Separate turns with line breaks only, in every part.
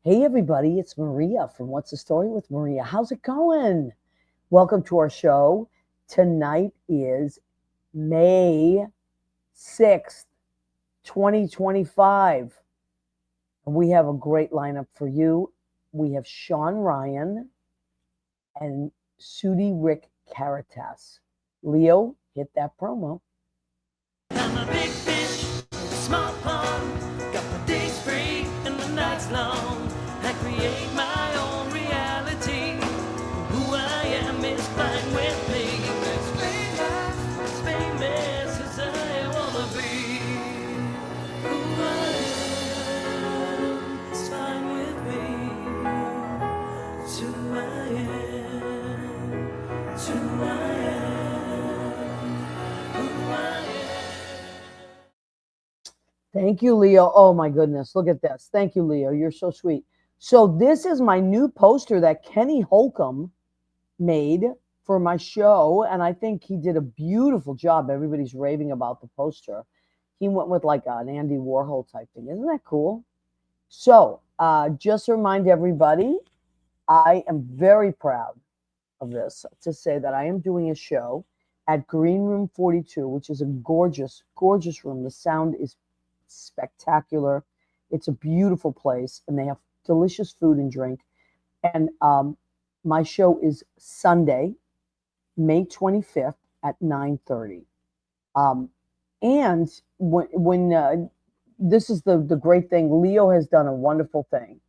Hey, everybody, it's Maria from What's the Story with Maria. How's it going? Welcome to our show. Tonight is May 6th, 2025. And we have a great lineup for you. We have Shawn Ryan and Sudi Rick Karatas. Leo, hit that promo.
I'm a big fish in a small pond. Got my days free and my nights long. I create my own reality. Who I am is fine with me. As famous as I wanna be. Who I am is fine with me. It's who I am. It's who I am. Who I am.
Thank you, Leo. Oh my goodness, look at this. Thank you, Leo. You're so sweet. So this is my new poster that Kenny Holcomb made for my show, and I think he did a beautiful job. Everybody's raving about the poster. He went with like an Andy Warhol type thing. Isn't that cool? So just to remind everybody, I am very proud of this to say that I am doing a show at Green Room 42, which is a gorgeous, gorgeous room. The sound is spectacular. It's a beautiful place, and they have delicious food and drink. And my show is Sunday, May 25th at 9:30. And when this is the great thing, Leo has done a wonderful thing.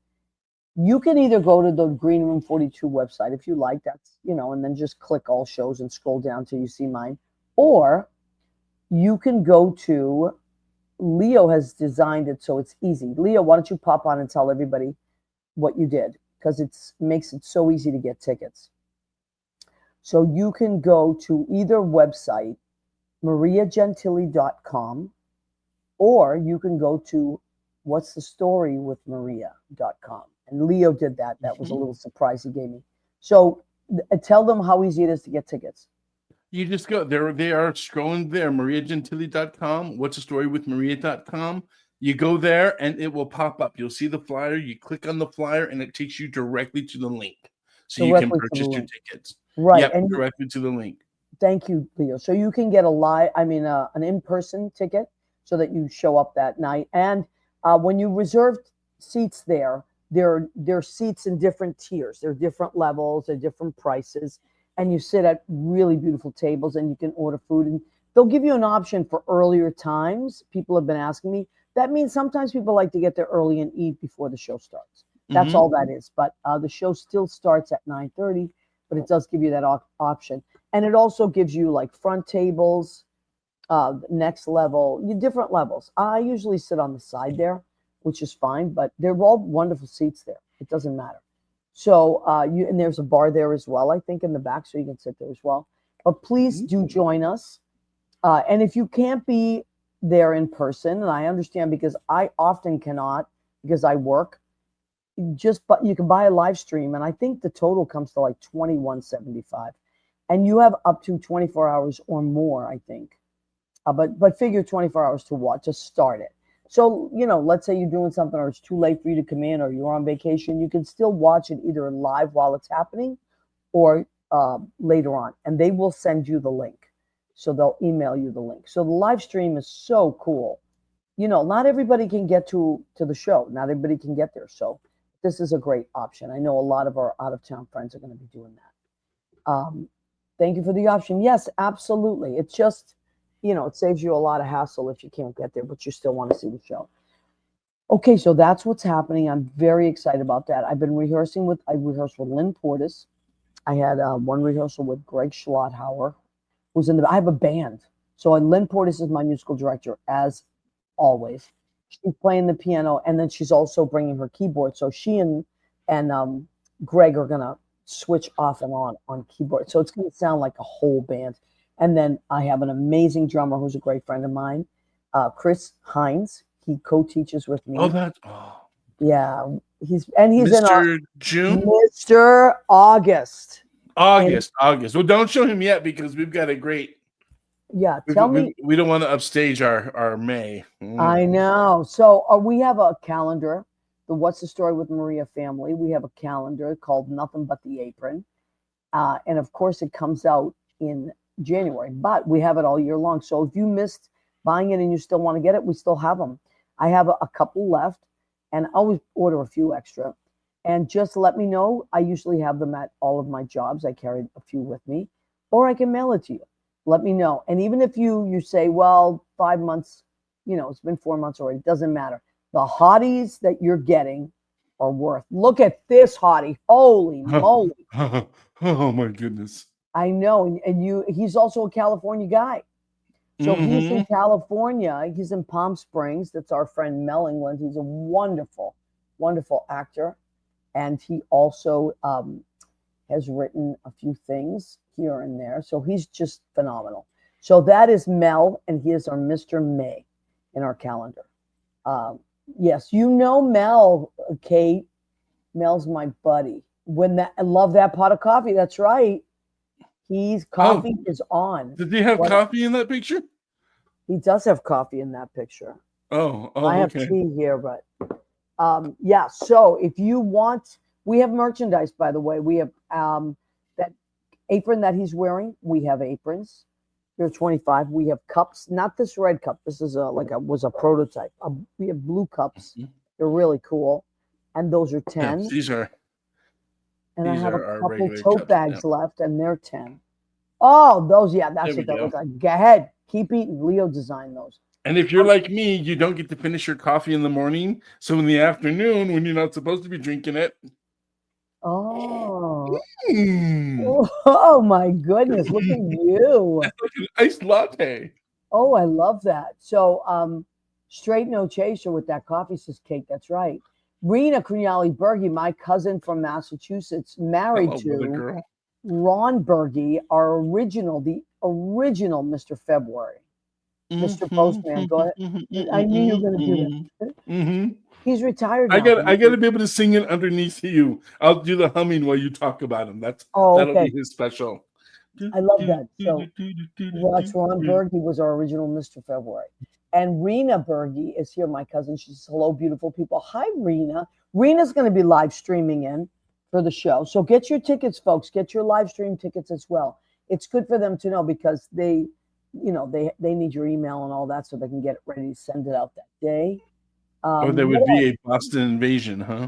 You can either go to the Green Room 42 website if you like, and then just click all shows and scroll down till you see mine. Or you can go to, Leo has designed it so it's easy. Leo, why don't you pop on and tell everybody what you did? Because it makes it so easy to get tickets. So you can go to either website, mariagentili.com, or you can go to what'sthestorywithmaria.com. And Leo did that. That was a little surprise he gave me. So tell them how easy it is to get tickets.
You just go there. They are scrolling there, mariagentili.com. What's the story with Maria.com? You go there and it will pop up. You'll see the flyer. You click on the flyer and it takes you directly to the link. So you can purchase your tickets.
Right.
Yep,
and
directly to the link.
Thank you, Leo. So you can get an in-person ticket so that you show up that night. And when you reserve seats there are seats in different tiers. There are different levels, there are different prices. And you sit at really beautiful tables and you can order food. And they'll give you an option for earlier times. People have been asking me. That means sometimes people like to get there early and eat before the show starts. That's all that is. But the show still starts at 9:30, but it does give you that option. And it also gives you like front tables, next level, different levels. I usually sit on the side there, which is fine, but they're all wonderful seats there. It doesn't matter. So and there's a bar there as well, I think, in the back, so you can sit there as well. But please do join us. And if you can't be there in person, and I understand because I often cannot because I work, but you can buy a live stream, and I think the total comes to like $21.75, and you have up to 24 hours or more, I think. But figure 24 hours to start it. So, let's say you're doing something or it's too late for you to come in or you're on vacation, you can still watch it either live while it's happening or later on. And they will send you the link. So they'll email you the link. So the live stream is so cool. Not everybody can get to the show. Not everybody can get there. So this is a great option. I know a lot of our out-of-town friends are going to be doing that. Thank you for the option. Yes, absolutely. It's just, it saves you a lot of hassle if you can't get there, but you still want to see the show. Okay, so that's what's happening. I'm very excited about that. I've been rehearsed with Lynn Portis. I had one rehearsal with Greg Schlotthauer, who's I have a band. So Lynn Portis is my musical director, as always. She's playing the piano, and then she's also bringing her keyboard. So she and Greg are going to switch off and on keyboard. So it's going to sound like a whole band. And then I have an amazing drummer who's a great friend of mine, Chris Hines. He co-teaches with me. Yeah, he's
Mr. June,
Mr. August.
August. Well, don't show him yet because we've got a great.
Yeah,
we don't want to upstage our May.
I know. So we have a calendar the What's the Story with Maria family. We have a calendar called Nothing But the Apron. And of course, it comes out in January, but we have it all year long. So if you missed buying it and you still want to get it, we still have them. I have a couple left, and I always order a few extra. And just let me know. I usually have them at all of my jobs. I carry a few with me, or I can mail it to you. Let me know. And even if you say, well, 5 months, it's been 4 months already, it doesn't matter. The hotties that you're getting are worth. Look at this hottie. Holy moly.
Oh my goodness.
I know. And he's also a California guy. So he's in California. He's in Palm Springs. That's our friend Mel England. He's a wonderful, wonderful actor. And he also has written a few things here and there. So he's just phenomenal. So that is Mel, and he is our Mr. May in our calendar. Yes, Mel, Kate. Mel's my buddy. I love that pot of coffee. That's right. Coffee is on.
Did he have coffee in that picture?
He does have coffee in that picture.
Oh,
I have tea here, but yeah. So if you want, we have merchandise, by the way. We have that apron that he's wearing. We have aprons. They're 25. We have cups, not this red cup. This is was a prototype. We have blue cups. They're really cool, and those are 10.
Yeah, these are.
And I have a couple tote
cups,
bags left, and they're 10. Oh, those, yeah, that's what that looks like. Go ahead. Keep eating. Leo designed those.
And if you're like me, you don't get to finish your coffee in the morning. So in the afternoon, when you're not supposed to be drinking it.
Oh. Oh, my goodness. Look at you.
It's like an iced latte.
Oh, I love that. So straight no chaser with that coffee, says Kate. That's right. Rena Crinali Berge, my cousin from Massachusetts, married to Ron Berge, the original Mr. February. Mr. Postman, go ahead. I knew you were going to do that. He's retired now.
I got to be able to sing it underneath you. I'll do the humming while you talk about him. That'll be his special.
I love that. So Ron Berge was our original Mr. February. And Rena Berge is here, my cousin. She says, hello, beautiful people. Hi, Rena. Rena's going to be live streaming in for the show. So get your tickets, folks. Get your live stream tickets as well. It's good for them to know because they need your email and all that so they can get it ready to send it out that day.
There would be a Boston invasion, huh?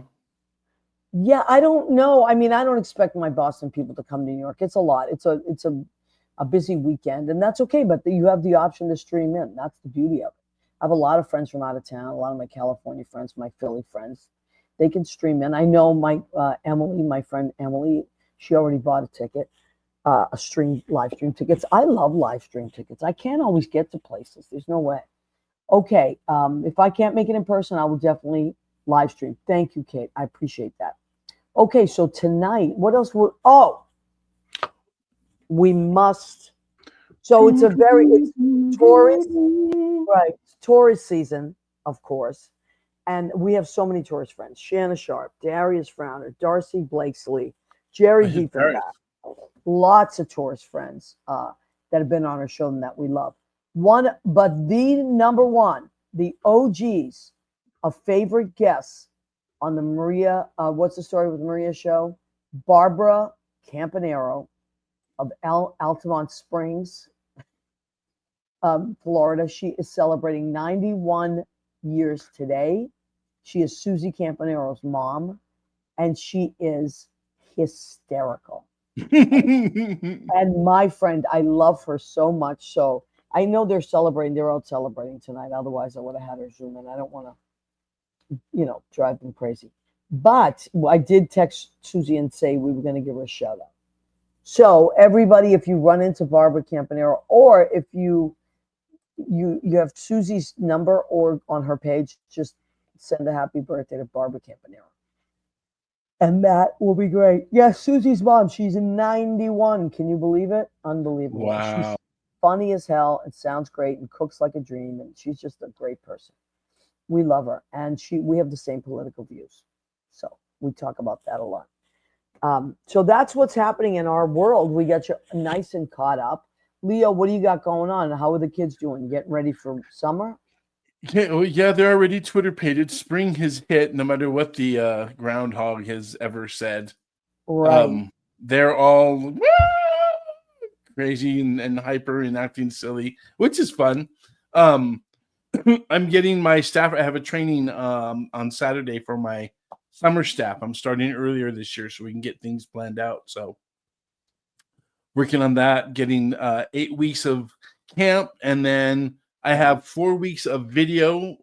Yeah, I don't know. I mean, I don't expect my Boston people to come to New York. It's a lot. It's a busy weekend, and that's okay. But you have the option to stream in. That's the beauty of it. I have a lot of friends from out of town. A lot of my California friends, my Philly friends, they can stream in. I know my my friend Emily, she already bought a ticket, live stream tickets. I love live stream tickets. I can't always get to places. There's no way. Okay, if I can't make it in person, I will definitely live stream. Thank you, Kate. I appreciate that. Okay, so tonight, what else we must. So it's tourist, right? Tourist season, of course. And we have so many tourist friends. Shanna Sharp, Darius Frowner, Darcy Blakesley, Jerry Diefenbach. Lots of tourist friends that have been on our show and that we love. But the number one, the OGs of favorite guests on the Maria, What's the Story with Maria show? Barbara Campanero of Altamont Springs, Florida. She is celebrating 91 years today. She is Susie Campanero's mom, and she is hysterical. And my friend, I love her so much. So I know they're celebrating. They're out celebrating tonight. Otherwise, I would have had her Zoom in. I don't want to, drive them crazy. But I did text Susie and say we were going to give her a shout out. So everybody, if you run into Barbara Campanero, or if you have Susie's number or on her page, just send a happy birthday to Barbara Campanero. And that will be great. Yes, Susie's mom, she's 91. Can you believe it? Unbelievable.
Wow.
She's funny as hell and sounds great and cooks like a dream. And she's just a great person. We love her. And we have the same political views. So we talk about that a lot. So that's what's happening in our world. We got you nice and caught up. Leo, what do you got going on? How are the kids doing? Getting ready for summer?
Yeah, well, yeah, they're already Twitter pated. Spring has hit, no matter what the groundhog has ever said.
Right.
They're all crazy and hyper and acting silly, which is fun. Um, I'm getting my staff. I have a training on Saturday for my summer staff. I'm starting earlier this year so we can get things planned out. So working on that, getting 8 weeks of camp, and then I have 4 weeks of video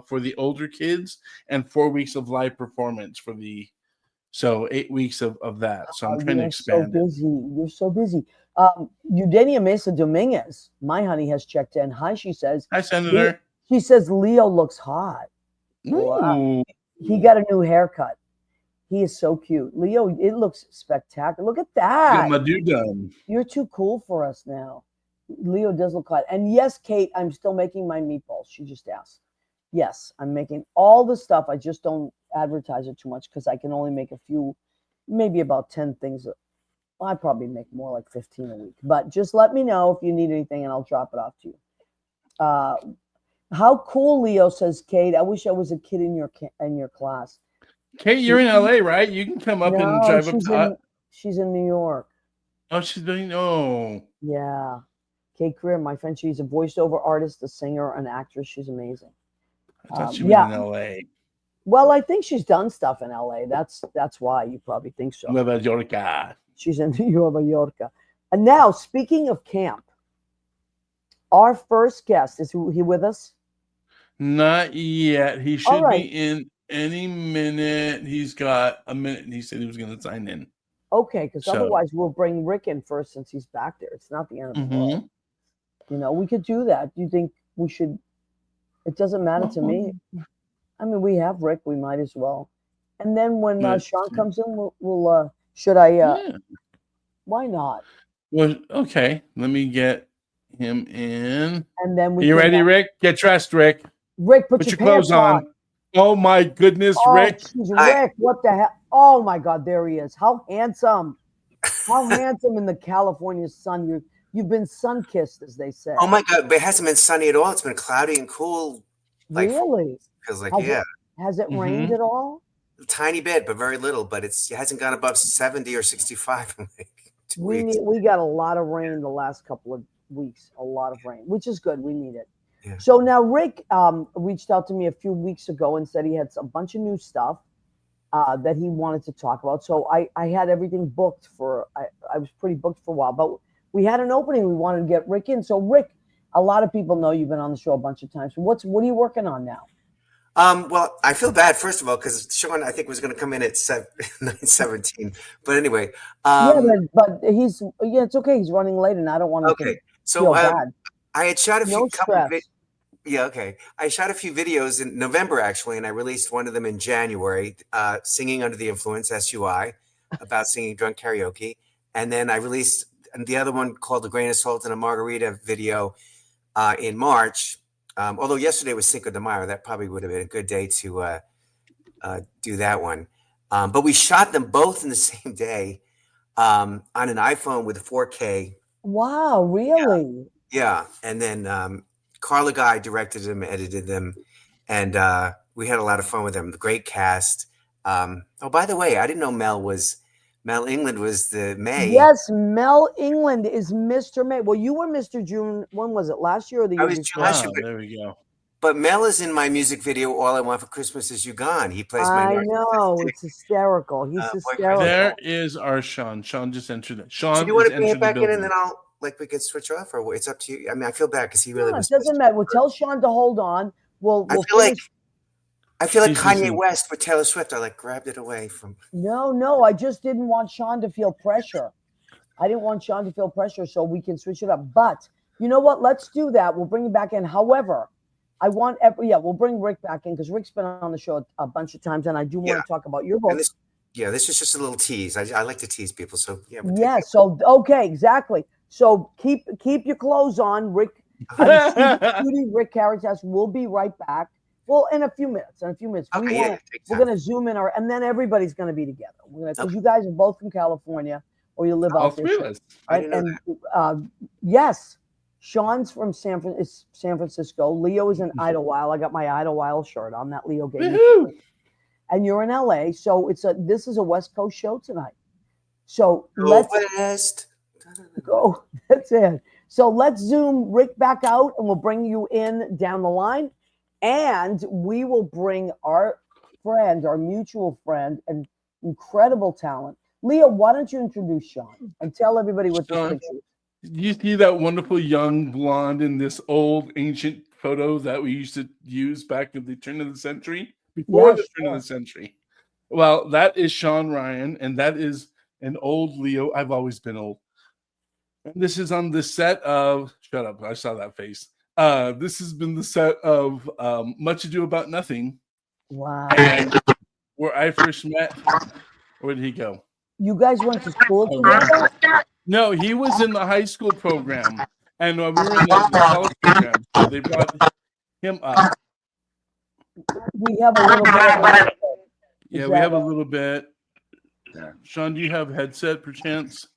for the older kids and 4 weeks of live performance for the 8 weeks of that. So I'm trying to
You're so
expand it.
busy. You're so busy. Eugenia Mesa Dominguez, my honey, has checked in. Hi, she says.
Hi, Senator.
She says Leo looks hot. Wow.
Ooh.
He got a new haircut. He is so cute. Leo, it looks spectacular. Look at that.
Got my dude done.
You're too cool for us now. Leo does look hot. And yes, Kate, I'm still making my meatballs. She just asked. Yes, I'm making all the stuff. I just don't advertise it too much because I can only make a few, maybe about 10 things. Well, I probably make more like 15 a week. But just let me know if you need anything and I'll drop it off to you. How cool, Leo, says Kate. I wish I was a kid in your class.
Kate, you're in LA, right? You can come up and drive up to.
She's in New York.
Oh, she's doing. Oh,
yeah. Kate Career, my friend. She's a voiceover artist, a singer, an actress. She's amazing.
I thought she was in LA.
Well, I think she's done stuff in LA. That's why you probably think so.
Nueva York.
She's in Nueva York. And now, speaking of camp, our first guest, is he with us?
Not yet. He should be in any minute. He's got a minute, and he said he was going to sign in.
Okay, because otherwise we'll bring Rick in first since he's back there. It's not the end of the world. You know, we could do that. Do you think we should? It doesn't matter to me. I mean, we have Rick. We might as well. And then when Shawn comes in, we'll should I? Why not?
Well, okay. Let me get him in.
And then
you ready, Rick? Get dressed, Rick.
Rick, put your
clothes on. Oh my goodness, Rick!
Geez, Rick, what the hell? Oh my God, there he is. How handsome! How handsome in the California sun. You've been sun-kissed, as they say.
Oh my God, but it hasn't been sunny at all. It's been cloudy and cool. Like,
really?
Feels like
Has it rained at all?
A tiny bit, but very little. But it hasn't gone above 70 or 65 in like 2 weeks.
We got a lot of rain the last couple of weeks. A lot of rain, which is good. We need it.
Yeah.
So now Rick reached out to me a few weeks ago and said he had a bunch of new stuff that he wanted to talk about. So I had everything booked I was pretty booked for a while, but we had an opening. We wanted to get Rick in. So Rick, a lot of people know you've been on the show a bunch of times. What are you working on now?
Well, I feel bad, first of all, because Shawn, I think, was going to come in at 9:17. But anyway.
But it's okay. He's running late, and I don't want to feel bad.
I had shot a few I shot a few videos in November, actually, and I released one of them in January, Singing Under the Influence, SUI, about singing drunk karaoke. And then I released the other one called A Grain of Salt and a Margarita video in March. Although yesterday was Cinco de Mayo, that probably would have been a good day to do that one. But we shot them both in the same day on an iPhone with a 4K.
Wow, really?
Yeah. And then Carla Guy directed them, edited them, and we had a lot of fun with them. The great cast. By the way, I didn't know Mel England was the May.
Yes, Mel England is Mr. May. Well, you were Mr. June. When was it? Last year or the year before?
Last year.
There we go.
But Mel is in my music video, All I Want for Christmas Is You Gone. He plays my
I know. It's hysterical. He's hysterical.
There is our Shawn. Shawn just entered it. Shawn,
so do you want to bring it back in and then we can switch off, or it's up to you? I mean, I feel bad because he really was.
It doesn't matter. We'll tell Shawn to hold on.
I feel like Kanye West with Taylor Swift. I grabbed it away from.
No. I just didn't want Shawn to feel pressure. I didn't want Shawn to feel pressure, so we can switch it up. But you know what? Let's do that. We'll bring you back in. However, we'll bring Rick back in because Rick's been on the show a bunch of times, and I do want to talk about your book.
This is just a little tease. I like to tease people, so
okay, exactly. So keep your clothes on, Rick. Sudi, Rick Karatas will be right back. Well, in a few minutes. Okay, we're going to zoom in, and then everybody's going to be together. Because you guys are both from California, or you live out there.
I didn't know that.
Yes, Shawn's from San Francisco. Leo is in Idlewild. I got my Idlewild shirt on that Leo gave me. And you're in LA, so this is a West Coast show tonight. So let's go. That's it. So let's zoom Rick back out, and we'll bring you in down the line, and we will bring our friend, our mutual friend, and incredible talent. Leo, why don't you introduce Shawn and tell everybody what this picture is?
You see that wonderful young blonde in this old ancient photo that we used to use back at the turn of the century? Before the turn of the century. Well, that is Shawn Ryan, and that is an old Leo. I've always been old. And this is on the set of, shut up, I saw that face. This has been the set of Much Ado About Nothing.
Wow.
And where I first met, where did he go?
You guys went to school together?
No, he was in the high school program, and we were in the college program. So they brought him up.
We have a little bit.
Yeah, we have a little bit. Shawn, do you have headset perchance?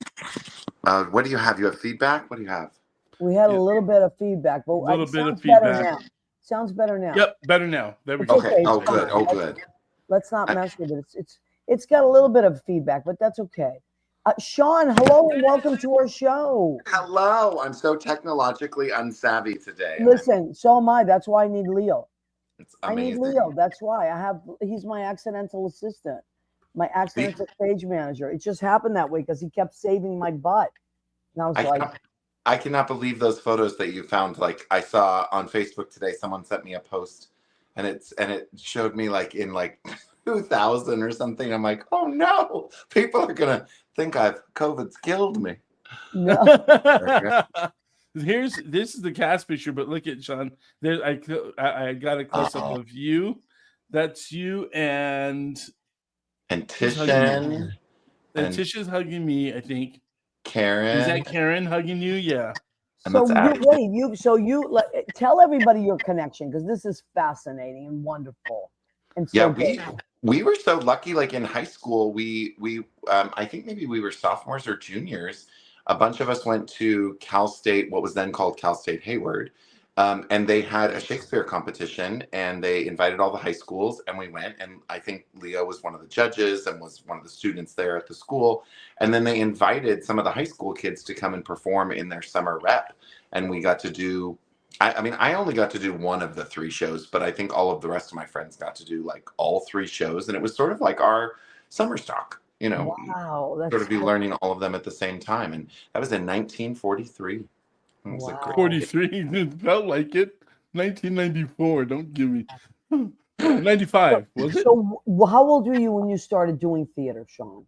What do you have? You have feedback? What do you have?
We had a little bit of feedback, but
a little bit of
better
feedback.
now. Sounds better now.
Yep, better now. There we
It's
go.
Okay.
okay.
Oh, good. Oh, good.
Let's not mess with it. It's got a little bit of feedback, but that's okay. Shawn, hello and welcome to our show.
Hello. I'm so technologically unsavvy today.
Listen, so am I. That's why I need Leo.
It's amazing.
I need Leo. That's why he's my accidental assistant, my accidental stage manager. It just happened that way because he kept saving my butt. And I was
I cannot believe those photos that you found. Like I saw on Facebook today, someone sent me a post and it showed me like in like 2000 or something. I'm like, oh no, people are going to think COVID's killed me.
No.
This is the cast picture, but look at Shawn. There, I got a close up of you. That's you and
Tishan.
And Tisha's hugging me, I think.
Karen.
Is that Karen hugging you? Yeah.
So tell everybody your connection because this is fascinating and wonderful. And so
we were so lucky. Like in high school, we I think maybe we were sophomores or juniors. A bunch of us went to Cal State, what was then called Cal State Hayward, and they had a Shakespeare competition, and they invited all the high schools, and we went, and I think Leo was one of the judges and was one of the students there at the school, and then they invited some of the high school kids to come and perform in their summer rep, and we got to do, I only got to do one of the 3 shows, but I think all of the rest of my friends got to do like all 3 shows, and it was sort of like our summer stock. You know,
wow,
sort of be learning all of them at the same time. And that was in 1943.
Wow.
43, it felt like it. 1994, don't give me. 95, was it?
So how old were you when you started doing theater, Shawn?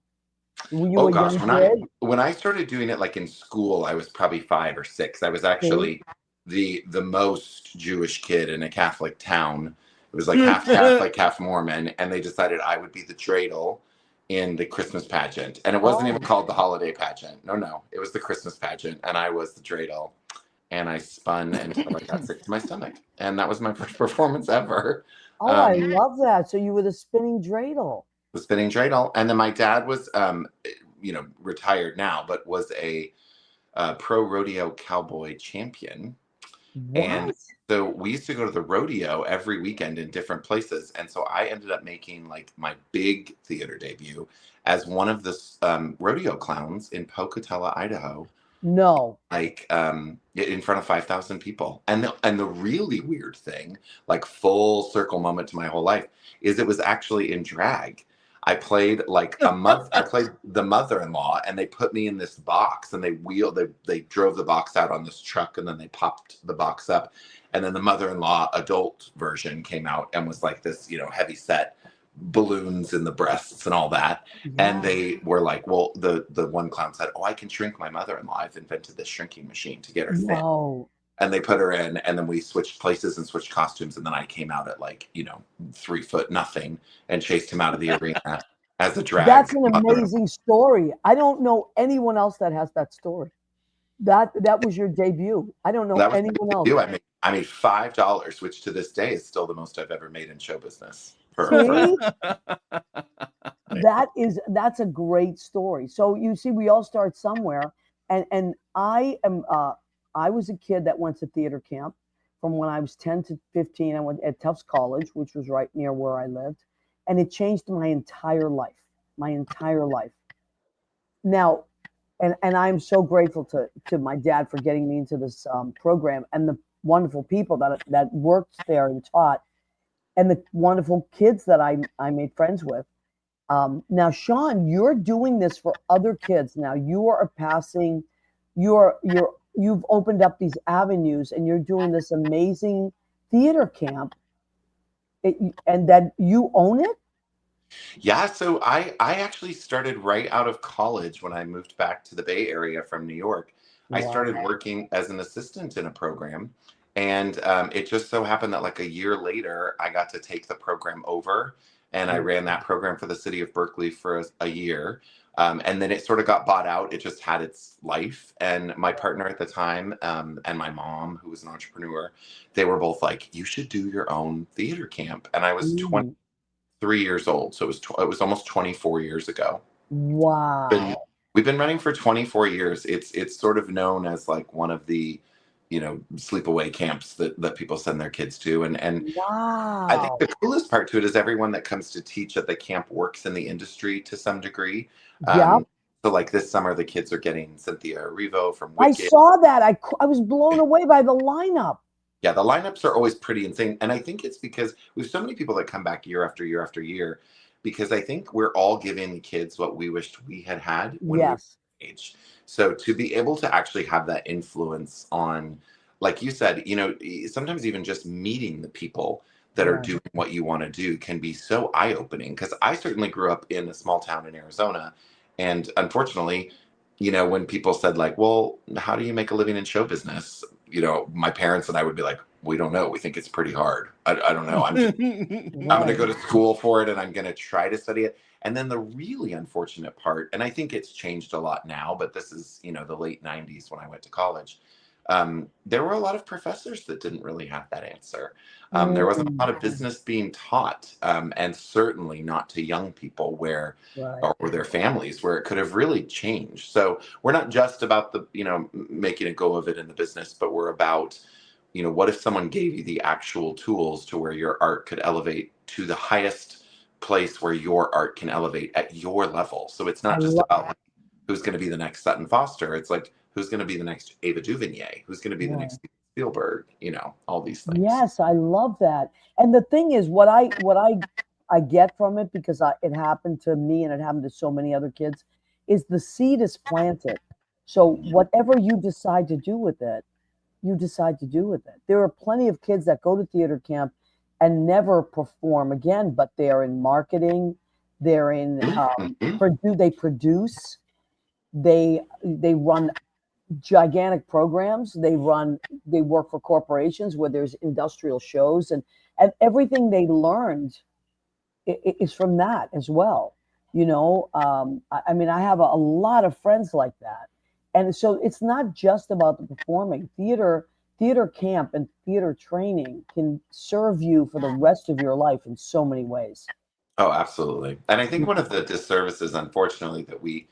Were you a young kid?
When I started doing it like in school, I was probably 5 or 6. I was actually the most Jewish kid in a Catholic town. It was like half Catholic, half Mormon. And they decided I would be the dreidel in the Christmas pageant, and it wasn't even called the holiday pageant. No, it was the Christmas pageant, and I was the dreidel, and I spun until I got sick to my stomach, and that was my first performance ever.
Oh, I love that. So you were the spinning dreidel.
The spinning dreidel, and then my dad was, retired now, but was a pro rodeo cowboy champion.
What?
And so we used to go to the rodeo every weekend in different places. And so I ended up making like my big theater debut as one of the rodeo clowns in Pocatello, Idaho.
No.
Like in front of 5,000 people. And the really weird thing, like full circle moment to my whole life, is it was actually in drag. I played like I played the mother-in-law, and they put me in this box, and they drove the box out on this truck, and then they popped the box up, and then the mother-in-law adult version came out and was like this, heavy set balloons in the breasts and all that. Yeah. And they were like, well, the one clown said, oh, I can shrink my mother-in-law. I've invented this shrinking machine to get her thin.
No.
And they put her in, and then we switched places and switched costumes. And then I came out at 3 foot nothing and chased him out of the arena as a drag.
That's an amazing story. I don't know anyone else that has that story. That was your debut. I don't know anyone else.
I made $5, which to this day is still the most I've ever made in show business.
That's a great story. So you see, we all start somewhere, and I am I was a kid that went to theater camp from when I was 10 to 15. I went at Tufts College, which was right near where I lived, and it changed my entire life. My entire life. Now, and I'm so grateful to my dad for getting me into this program, and the wonderful people that worked there and taught, and the wonderful kids that I made friends with. Now, Shawn, you're doing this for other kids. Now you are passing, you've opened up these avenues, and you're doing this amazing theater camp, and that you own it.
Yeah, so I actually started right out of college when I moved back to the Bay Area from New York. I started
Wow.
working as an assistant in a program, and it just so happened that like a year later, I got to take the program over, and I ran that program for the city of Berkeley for a year. And then it sort of got bought out. It just had its life. And my partner at the time, and my mom, who was an entrepreneur, they were both like, "You should do your own theater camp." And I was
Mm,
23 years old, so it was almost 24 years ago. Been,
wow.
we've been running for 24 years. It's sort of known as like one of the sleepaway camps that people send their kids to, and I think
Wow.
the coolest part to it is everyone that comes to teach at the camp works in the industry to some degree.
Yep.
So like this summer, the kids are getting Cynthia Erivo from
I
Wicked.
saw that. I was blown away by the lineup.
Yeah, the lineups are always pretty insane. And I think it's because we have so many people that come back year after year after year, because I think we're all giving the kids what we wished we had had when we were
Yes.
age. So to be able to actually have that influence on, like you said, sometimes even just meeting the people that are
Right.
doing what you want to do can be so eye-opening. Because I certainly grew up in a small town in Arizona. And unfortunately, when people said like, well, how do you make a living in show business? My parents and I would be like, we don't know. We think it's pretty hard. I don't know. I'm going to
Right.
go to school for it, and I'm going to try to study it. And then the really unfortunate part, and I think it's changed a lot now, but this is, the late 90s when I went to college. There were a lot of professors that didn't really have that answer. There wasn't a lot of business being taught, and certainly not to young people
Right.
or their families, where it could have really changed. So we're not just about making a go of it in the business, but we're about, what if someone gave you the actual tools to where your art could elevate to the highest place where your art can elevate at your level. So it's
I
not just
love.
about like, who's going to be the next Sutton Foster. It's like, who's going to be the next Ava DuVernay? Who's going to be the next Steven Spielberg? All these things.
Yes, I love that. And the thing is, what I get from it, because it happened to me and it happened to so many other kids, is the seed is planted. So whatever you decide to do with it, you decide to do with it. There are plenty of kids that go to theater camp and never perform again, but they're in marketing, they're in they produce, they run gigantic programs, they work for corporations where there's industrial shows, and everything they learned is from that as well. I mean, I have a lot of friends like that. And so it's not just about the performing. Theater camp and theater training can serve you for the rest of your life in so many ways.
Oh, absolutely. And I think one of the disservices, unfortunately, that we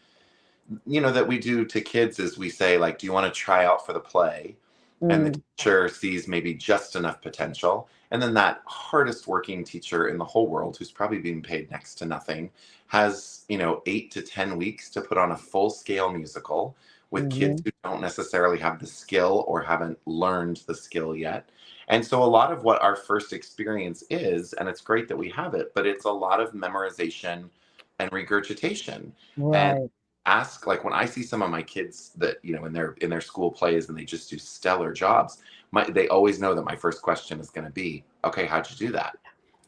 do to kids is we say, like, do you want to try out for the play? And the teacher sees maybe just enough potential. And then that hardest working teacher in the whole world, who's probably being paid next to nothing, has, 8 to 10 weeks to put on a full scale musical with kids who don't necessarily have the skill or haven't learned the skill yet. And so a lot of what our first experience is, and it's great that we have it, but it's a lot of memorization and regurgitation. And
Right.
ask, like, when I see some of my kids that in their school plays and they just do stellar jobs, they always know that my first question is going to be, okay, how'd you do that?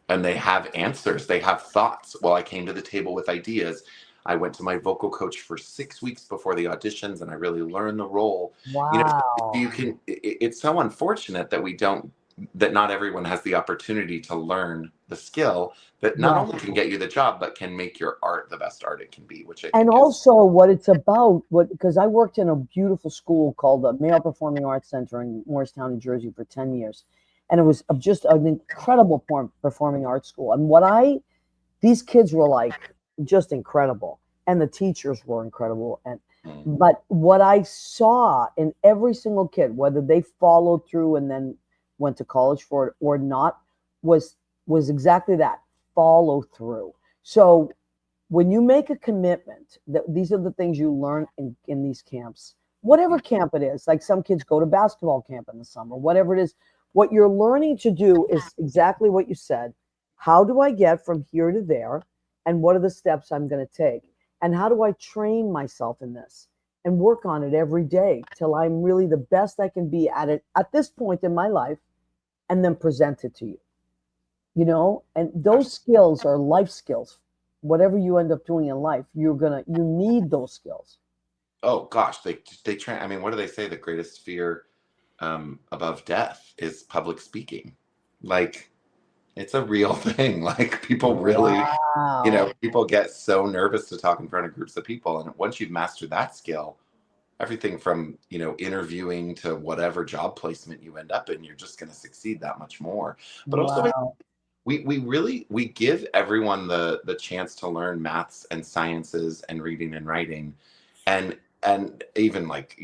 And they have answers, they have thoughts. Well, I came to the table with ideas. I went to my vocal coach for 6 weeks before the auditions, and I really learned the role.
Wow.
It's so unfortunate that not everyone has the opportunity to learn the skill that not
Right.
only can get you the job, but can make your art the best art it can be, which I
And
think is.
also what it's about, because I worked in a beautiful school called the Male Performing Arts Center in Morristown, New Jersey for 10 years. And it was just an incredible performing arts school. These kids were like just incredible. And the teachers were incredible. But what I saw in every single kid, whether they followed through and then went to college for it or not, was exactly that, follow through. So when you make a commitment, that these are the things you learn in these camps, whatever camp it is. Like some kids go to basketball camp in the summer, whatever it is. What you're learning to do is exactly what you said. How do I get from here to there? And what are the steps I'm going to take? And how do I train myself in this and work on it every day till I'm really the best I can be at it at this point in my life, and then present it to you? You know, and those skills are life skills. Whatever you end up doing in life, you need those skills.
Oh gosh, they train. I mean, what do they say? The greatest fear above death is public speaking. Like, it's a real thing. Like, people really,
Wow.
people get so nervous to talk in front of groups of people, and once you've mastered that skill, everything from interviewing to whatever job placement you end up in, you're just going to succeed that much more. But also,
Wow.
we give everyone the chance to learn maths and sciences and reading and writing, and even like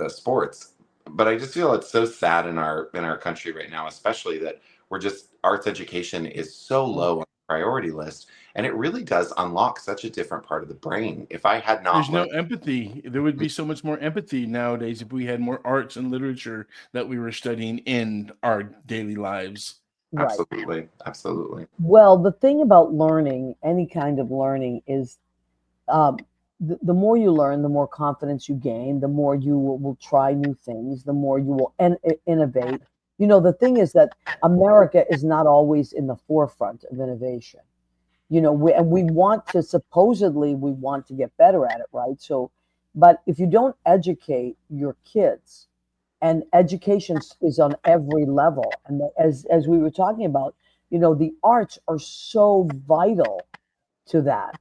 sports. But I just feel it's so sad in our country right now, especially that arts education is so low on the priority list, and it really does unlock such a different part of the brain. If I had
There's
not
no
learned,
empathy. There would be so much more empathy nowadays if we had more arts and literature that we were studying in our daily lives.
Right.
absolutely.
Well, the thing about learning, any kind of learning, is the more you learn, the more confidence you gain, the more you will try new things, the more you will innovate. The thing is that America is not always in the forefront of innovation. And we want to get better at it, right? So, but if you don't educate your kids, and education is on every level, and as we were talking about, the arts are so vital to that,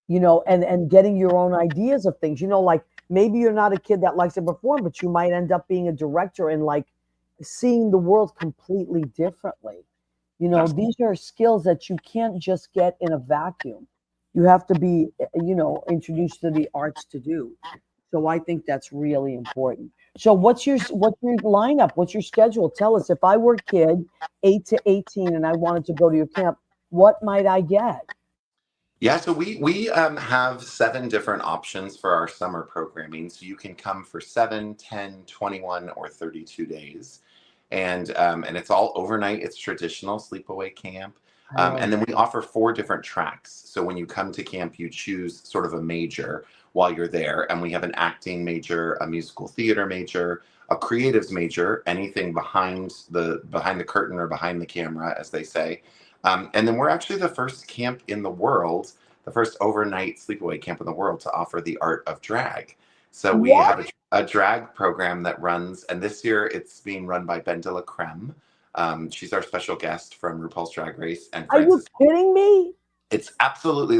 and getting your own ideas of things, like maybe you're not a kid that likes to perform, but you might end up being a director and like seeing the world completely differently. These are skills that you can't just get in a vacuum. You have to be, introduced to the arts to do. So I think that's really important. So what's your lineup? What's your schedule? Tell us. If I were a kid, 8 to 18, and I wanted to go to your camp, what might I get?
Yeah, so we have 7 different options for our summer programming. So you can come for 7, 10, 21, or 32 days. And it's all overnight. It's traditional sleepaway camp. And then we offer 4 different tracks. So when you come to camp, you choose sort of a major while you're there. And we have an acting major, a musical theater major, a creatives major, anything behind the curtain or behind the camera, as they say. And then we're actually the first camp in the world, the first overnight sleepaway camp in the world to offer the art of drag. So we
What?
have a drag program that runs, and this year it's being run by Ben de la Creme. She's our special guest from RuPaul's Drag Race, and
Are you
Francis.
kidding me?
It's absolutely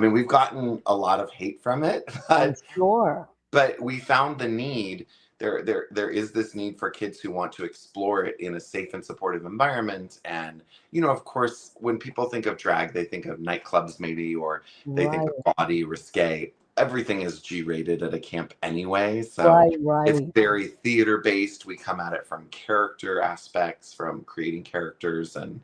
we've gotten a lot of hate from it,
I'm sure.
but we found the need. There is this need for kids who want to explore it in a safe and supportive environment. And of course, when people think of drag, they think of nightclubs maybe, or they think of body risque. Everything is G-rated at a camp anyway, so it's
Right.
very theater based. We come at it from character aspects, from creating characters and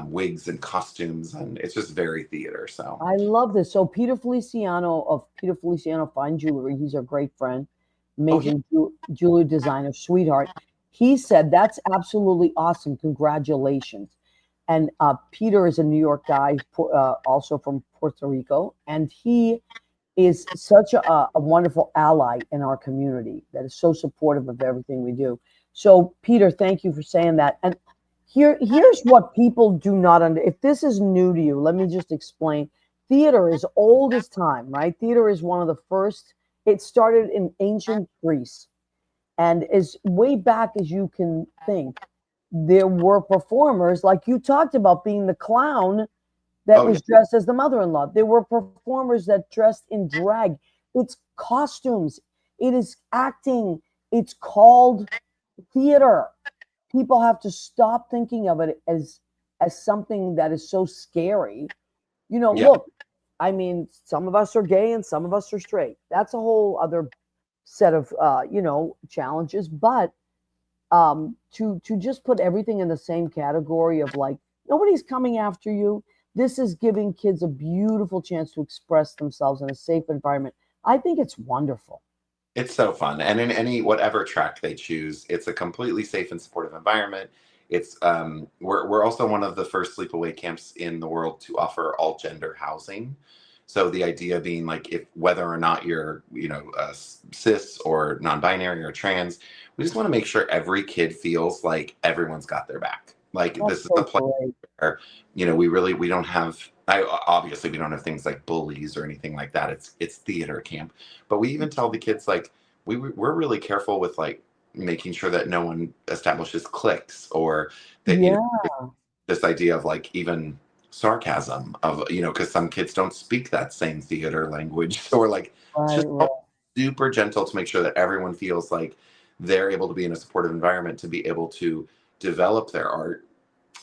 wigs and costumes, and it's just very theater. So
I love this. So Peter Feliciano of Peter Feliciano Fine Jewelry, he's our great friend, amazing jewelry designer, sweetheart. He said, that's absolutely awesome. Congratulations. And Peter is a New York guy, also from Puerto Rico, and he is such a wonderful ally in our community that is so supportive of everything we do. So, Peter, thank you for saying that. And here's what people do not understand. If this is new to you, let me just explain. Theater is old as time, right? Theater is one of the first. It started in ancient Greece, and as way back as you can think, there were performers like you talked about, being the clown that was dressed as the mother-in-law. There were performers that dressed in drag. It's costumes. It is acting. It's called theater. People have to stop thinking of it as something that is so scary. Look, I mean, some of us are gay and some of us are straight. That's a whole other set of challenges. But to just put everything in the same category of like nobody's coming after you. This is giving kids a beautiful chance to express themselves in a safe environment. I think it's wonderful.
It's so fun. And in any whatever track they choose, it's a completely safe and supportive environment. It's we're also one of the first sleepaway camps in the world to offer all gender housing. So the idea being like if whether or not you're, cis or non-binary or trans, we just want to make sure every kid feels like everyone's got their back. Like
That's
this is a
so
place
great.
where, we don't have obviously we don't have things like bullies or anything like that. It's theater camp. But we even tell the kids like we're really careful with like making sure that no one establishes cliques or that
Yeah,
this idea of like even sarcasm of because some kids don't speak that same theater language or like it's
right,
just
right.
all super gentle to make sure that everyone feels like they're able to be in a supportive environment to be able to develop their art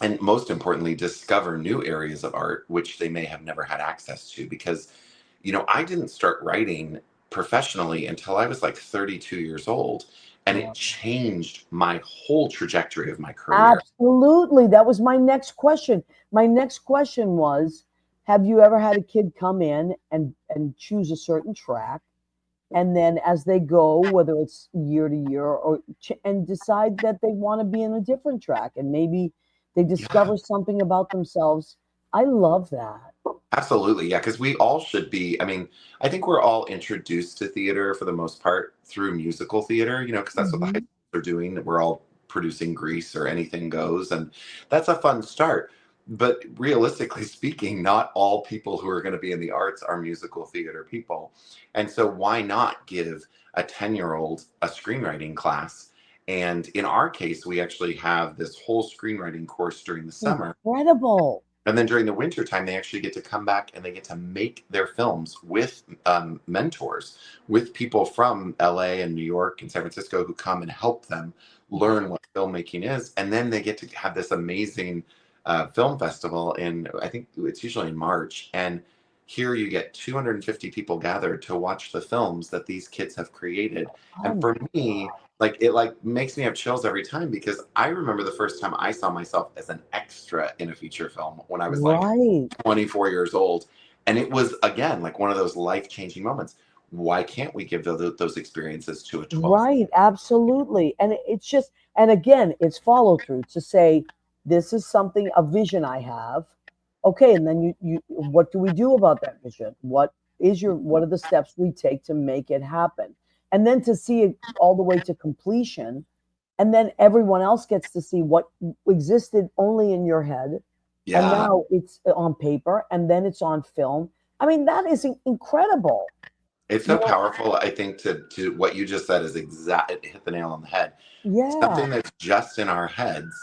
and most importantly discover new areas of art which they may have never had access to because I didn't start writing professionally until I was like 32 years old and it
Wow.
changed my whole trajectory of my career.
Absolutely. That was my next question. My next question was, have you ever had a kid come in and choose a certain track, and then as they go, whether it's year to year and decide that they want to be in a different track, and maybe they
Yeah.
discover something about themselves? I love that.
Absolutely. Yeah. Because we all should be. I mean, I think we're all introduced to theater for the most part through musical theater, because that's what the high
Mhm.
schools are doing. We're all producing Grease or Anything Goes. And that's a fun start. But realistically speaking, not all people who are going to be in the arts are musical theater people. And so why not give a 10-year-old a screenwriting class? And in our case, we actually have this whole screenwriting course during the summer
Incredible.
and then during the winter time, they actually get to come back and they get to make their films with mentors, with people from LA and New York and San Francisco who come and help them learn what filmmaking is. And then they get to have this amazing film festival I think it's usually in March. And here you get 250 people gathered to watch the films that these kids have created.
Oh
And
my
for me, like it like makes me have chills every time because I remember the first time I saw myself as an extra in a feature film when I was like
right.
24 years old. And it was again like one of those life-changing moments. Why can't we give those experiences to a 12?
Right, absolutely. And it's just, and again, it's follow through to say, this is something, a vision I have. Okay, and then what do we do about that vision? What are the steps we take to make it happen? And then to see it all the way to completion, and then everyone else gets to see what existed only in your head, and
Yeah.
now it's on paper, and then it's on film. I mean, that is incredible.
It's
You
so
know,
powerful. I think to what you just said is exact. It hit the nail on the head.
yeah.
Something that's just in our heads,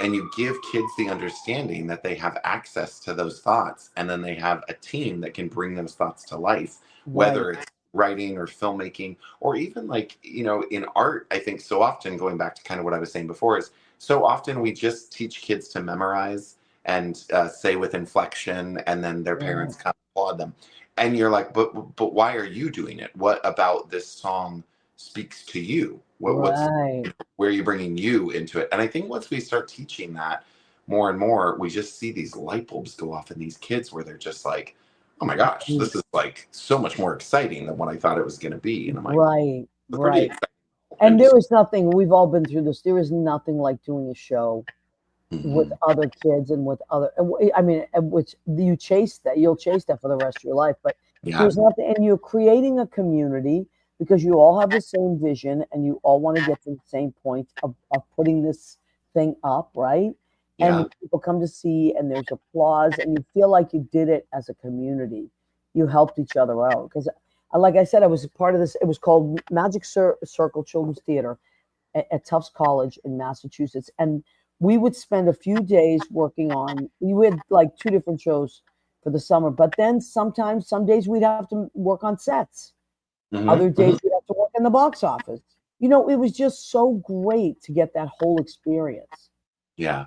and you give kids the understanding that they have access to those thoughts, and then they have a team that can bring those thoughts to life,
Right.
whether it's writing or filmmaking, or even like in art. I think so often going back to kind of what I was saying before is so often we just teach kids to memorize and say with inflection, and then their
Right.
parents come applaud them and you're like, but why are you doing it? What about this song speaks to you? What's
Right.
where are you bringing you into it? And I think once we start teaching that more and more, we just see these light bulbs go off in these kids where they're just like, oh my gosh,
Mm,
this is like so much more exciting than what I thought it was going to be. And I'm like,
right.
it's pretty
Right.
exciting.
And
And just
there is nothing, we've all been through this. There is nothing like doing a show with
mhm.
other kids and with other, I mean, which you'll chase that for the rest of your life. But
Yeah,
there's nothing, and you're creating a community because you all have the same vision and you all want to get to the same point of putting this thing up, right? And
yeah,
people come to see, and there's applause, and you feel like you did it as a community. You helped each other out because, like I said, I was a part of this. It was called Magic Circle Children's Theater at Tufts College in Massachusetts, and we would spend a few days working on. We had like two different shows for the summer, but then sometimes, some days we'd have to work on sets. Other days we'd have to work in the box office. It was just so great to get that whole experience.
yeah.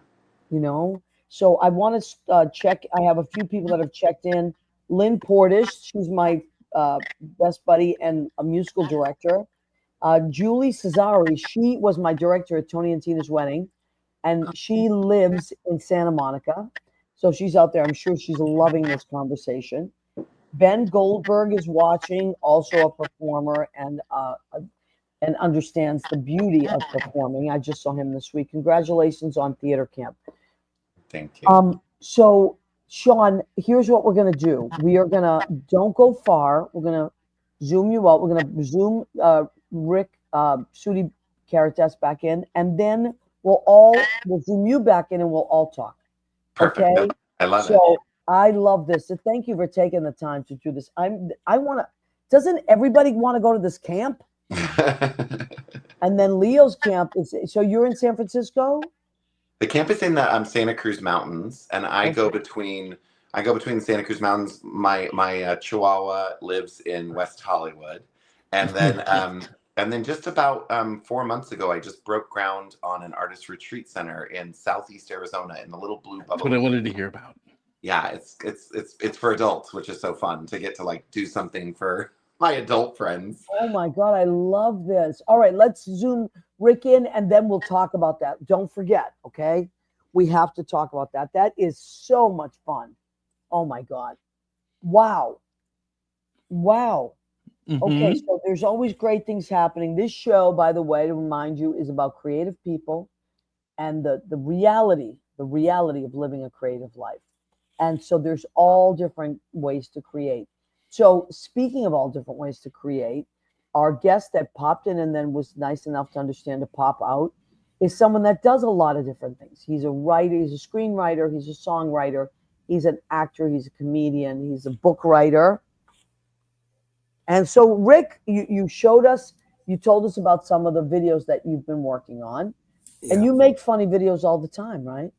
So I want to check. I have a few people that have checked in. Lynn Portish, she's my best buddy and a musical director. Julie Cesari, she was my director at Tony and Tina's wedding, and she lives in Santa Monica. So she's out there. I'm sure she's loving this conversation. Ben Goldberg is watching, also a performer and understands the beauty of performing. I just saw him this week. Congratulations on theater camp.
Thank you.
So Shawn, here's what we're gonna do. We are gonna don't go far. We're gonna zoom you out. We're gonna zoom Rick Sudi Karatas back in, and then we'll zoom you back in, and we'll all talk.
Perfect.
Okay.
No, I love it.
So I love this. So thank you for taking the time to do this. I want to. Doesn't everybody want to go to this camp? And then Leo's camp is. So you're in San Francisco.
The camp is in the Santa Cruz Mountains, and I go between the Santa Cruz Mountains. My Chihuahua lives in West Hollywood, and then just about 4 months ago, I just broke ground on an artist retreat center in Southeast Arizona in the little blue bubble.
That's what I wanted to hear about.
Yeah, it's for adults, which is so fun to get to like do something for my adult friends.
Oh my God, I love this. All right, let's zoom Rick in, and then we'll talk about that. Don't forget, okay? We have to talk about that. That is so much fun. Oh my God. Wow.
Mm-hmm.
Okay, so there's always great things happening. This show, by the way, to remind you, is about creative people and the reality of living a creative life. And so there's all different ways to create. So speaking of all different ways to create, our guest that popped in and then was nice enough to understand to pop out is someone that does a lot of different things. He's a writer, he's a screenwriter, he's a songwriter, he's an actor, he's a comedian, he's a book writer. And so, Rick, you showed us, you told us about some of the videos that you've been working on. Yeah. And you make funny videos all the time, right?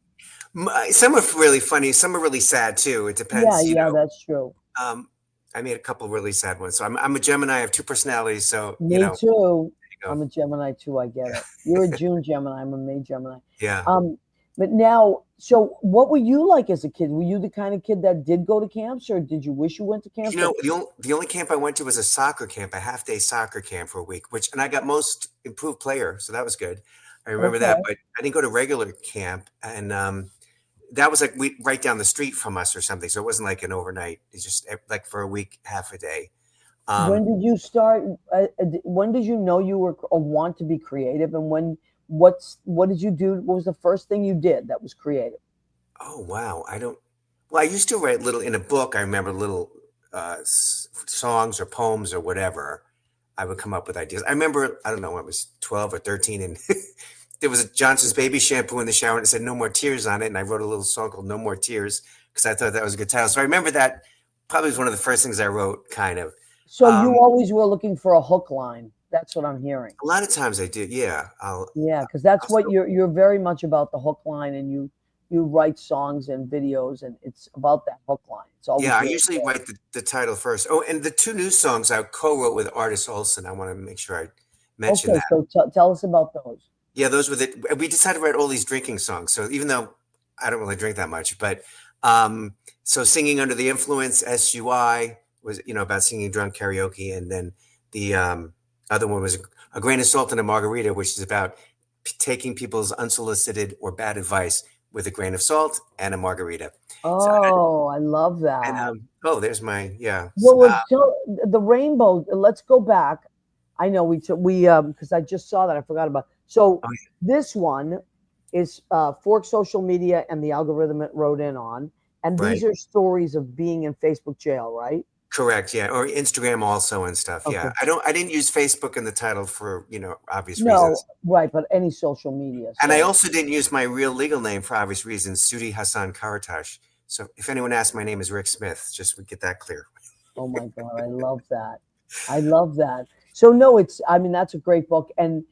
Some are really funny. Some are really sad, too. It depends.
Yeah, that's true.
I made a couple really sad ones. So I'm a Gemini. I have two personalities. So,
Me too. I'm a Gemini, too. I get it. You're a June Gemini. I'm a May Gemini.
Yeah.
But now, so what were you like as a kid? Were you the kind of kid that did go to camps, or did you wish you went to camp?
The only camp I went to was a soccer camp, a half-day soccer camp for a week, and I got most improved player, so that was good. I remember that, but I didn't go to regular camp, and that was like right down the street from us or something, so it wasn't like an overnight. It's just like for a week, half a day.
When did you start? When did you know you were or want to be creative, and what did you do? What was the first thing you did that was creative?
Oh, wow. I used to write in a book. I remember little songs or poems or whatever. I would come up with ideas. I remember, I don't know, when I was 12 or 13 and there was a Johnson's baby shampoo in the shower and it said no more tears on it. And I wrote a little song called No More Tears because I thought that was a good title. So I remember that probably was one of the first things I wrote, kind of.
So you always were looking for a hook line. That's what I'm hearing.
A lot of times I did, yeah.
Because that's what you're very much about, the hook line, and you write songs and videos, and it's about that hook line. It's always
I usually write the title first. Oh, and the two new songs I co-wrote with Artis Olson. I want to make sure I mention that.
Okay, so tell us about those.
Yeah, those were we decided to write all these drinking songs. So even though I don't really drink that much, but so Singing Under the Influence, SUI, was about singing drunk karaoke, and then the other one was A Grain of Salt and a Margarita, which is about taking people's unsolicited or bad advice with a grain of salt and a margarita.
Oh, I love that.
And, there's my
Well, the rainbow. Let's go back. I know we because I just saw that, I forgot about. So this one is Fork Social Media and the algorithm it wrote in on, and these are stories of being in Facebook jail, right?
Correct. Yeah. Or Instagram also and stuff. Okay. Yeah. I didn't use Facebook in the title for, obvious reasons.
Right. But any social media.
And I also didn't use my real legal name for obvious reasons, Sudi Hassan Karatas. So if anyone asks, my name is Rick Smith, just to get that clear.
Oh my God. I love that. I love that. So no, that's a great book. And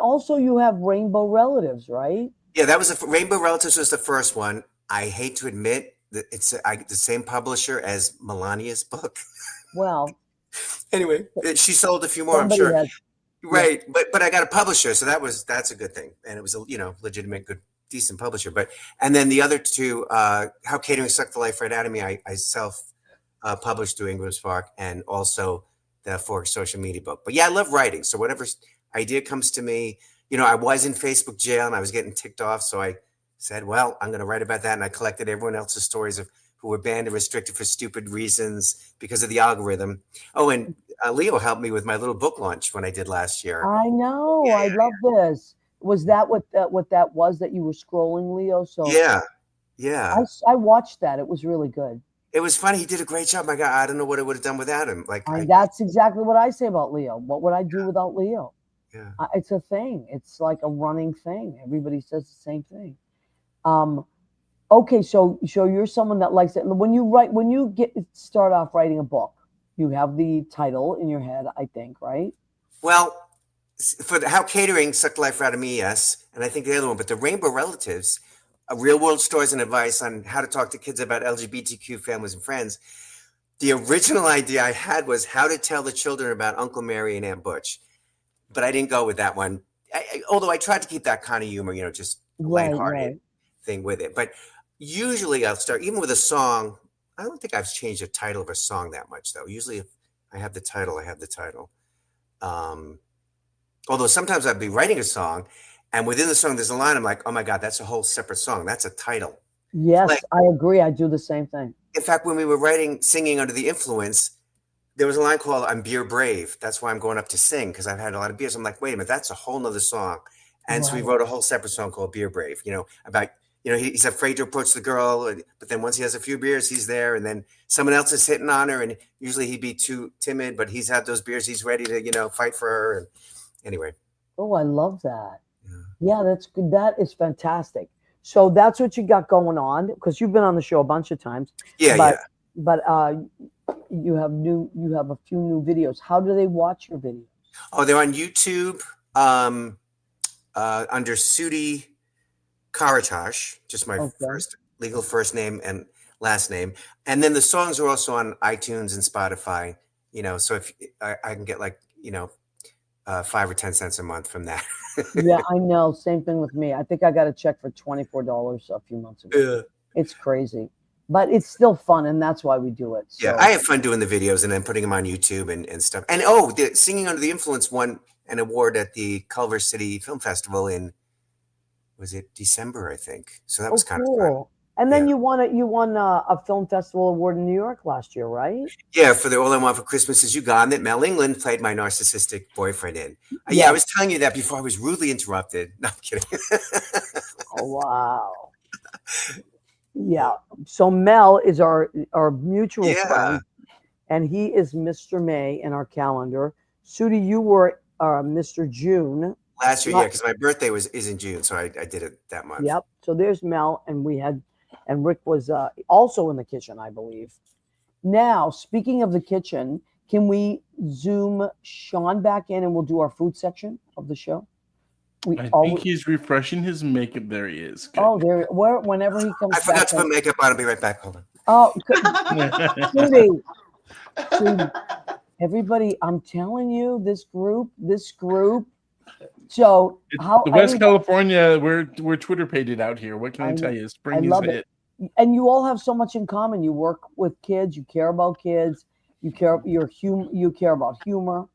also you have Rainbow Relatives, right?
Yeah, that was Rainbow Relatives was the first one. I hate to admit, it's the same publisher as Melania's book.
Well,
anyway, she sold a few more, I'm sure. Right, but I got a publisher, so that's a good thing, and it was a legitimate, good, decent publisher. And then the other two, How Catering Sucked the Life Right Out of Me, I self published through Ingram Spark, and also the Fork social media book. But yeah, I love writing. So whatever idea comes to me, I was in Facebook jail and I was getting ticked off. So I said, well, I'm going to write about that. And I collected everyone else's stories of who were banned and restricted for stupid reasons because of the algorithm. Oh, and Leo helped me with my little book launch when I did last year.
I know. I love this. Was that what that was that you were scrolling, Leo? So
Yeah.
I watched that. It was really good.
It was funny. He did a great job. My God, I don't know what I would have done without him.
That's exactly what I say about Leo. What would I do without Leo?
Yeah.
It's a thing. It's like a running thing. Everybody says the same thing. Okay, so you're someone that likes it. When you start off writing a book, you have the title in your head, I think, right?
Well, for How Catering Sucked Life Out of Me, yes. And I think the other one, but the Rainbow Relatives, real world stories and advice on how to talk to kids about LGBTQ families and friends. The original idea I had was how to tell the children about Uncle Mary and Aunt Butch, but I didn't go with that one. Although I tried to keep that kind of humor, just lighthearted thing with it. But usually I'll start, even with a song. I don't think I've changed the title of a song that much, though. Usually if I have the title, I have the title. Although sometimes I'd be writing a song, and within the song, there's a line I'm like, oh my God, that's a whole separate song. That's a title.
Yes, I agree. I do the same thing.
In fact, when we were singing Under the Influence, there was a line called I'm Beer Brave. That's why I'm going up to sing, because I've had a lot of beers. I'm like, wait a minute, that's a whole nother song. And so we wrote a whole separate song called Beer Brave, about, he's afraid to approach the girl, but then once he has a few beers, he's there. And then someone else is hitting on her, and usually he'd be too timid, but he's had those beers. He's ready to, fight for her. And anyway.
Oh, I love that. Yeah, that's good. That is fantastic. So that's what you got going on, because you've been on the show a bunch of times.
Yeah.
But you have a few new videos. How do they watch your videos?
Oh, they're on YouTube under Sudi Karatas, just my legal first name and last name. And then the songs are also on iTunes and Spotify, so if I can get 5 or 10 cents a month from that.
Yeah, I know. Same thing with me. I think I got a check for $24 a few months ago.
Yeah.
It's crazy, but it's still fun, and that's why we do it. So.
Yeah, I have fun doing the videos and then putting them on YouTube and stuff. And the Singing Under the Influence won an award at the Culver City Film Festival was it December, I think. So that was kind of fun.
And then you won a film festival award in New York last year, right?
Yeah, for the All I Want for Christmas Is You Gone that Mel England played my narcissistic boyfriend in. Yeah, I was telling you that before I was rudely interrupted. No, I'm kidding.
Oh, wow. Yeah. So Mel is our mutual friend, and he is Mr. May in our calendar. Sudi, you were Mr. June.
Last year, because my birthday is in June, so I did it that month.
Yep. So there's Mel, and Rick was also in the kitchen, I believe. Now, speaking of the kitchen, can we zoom Shawn back in and we'll do our food section of the show?
I think he's refreshing his makeup. There he is. Good.
Oh, whenever he comes back.
I forgot to put makeup on. I'll be right back. Hold on.
Oh, Sudi, everybody, I'm telling you, this group. So
the West California, we're Twitter pated out here. What can I tell you? Spring is hit.
And you all have so much in common. You work with kids. You care about kids. You care about humor.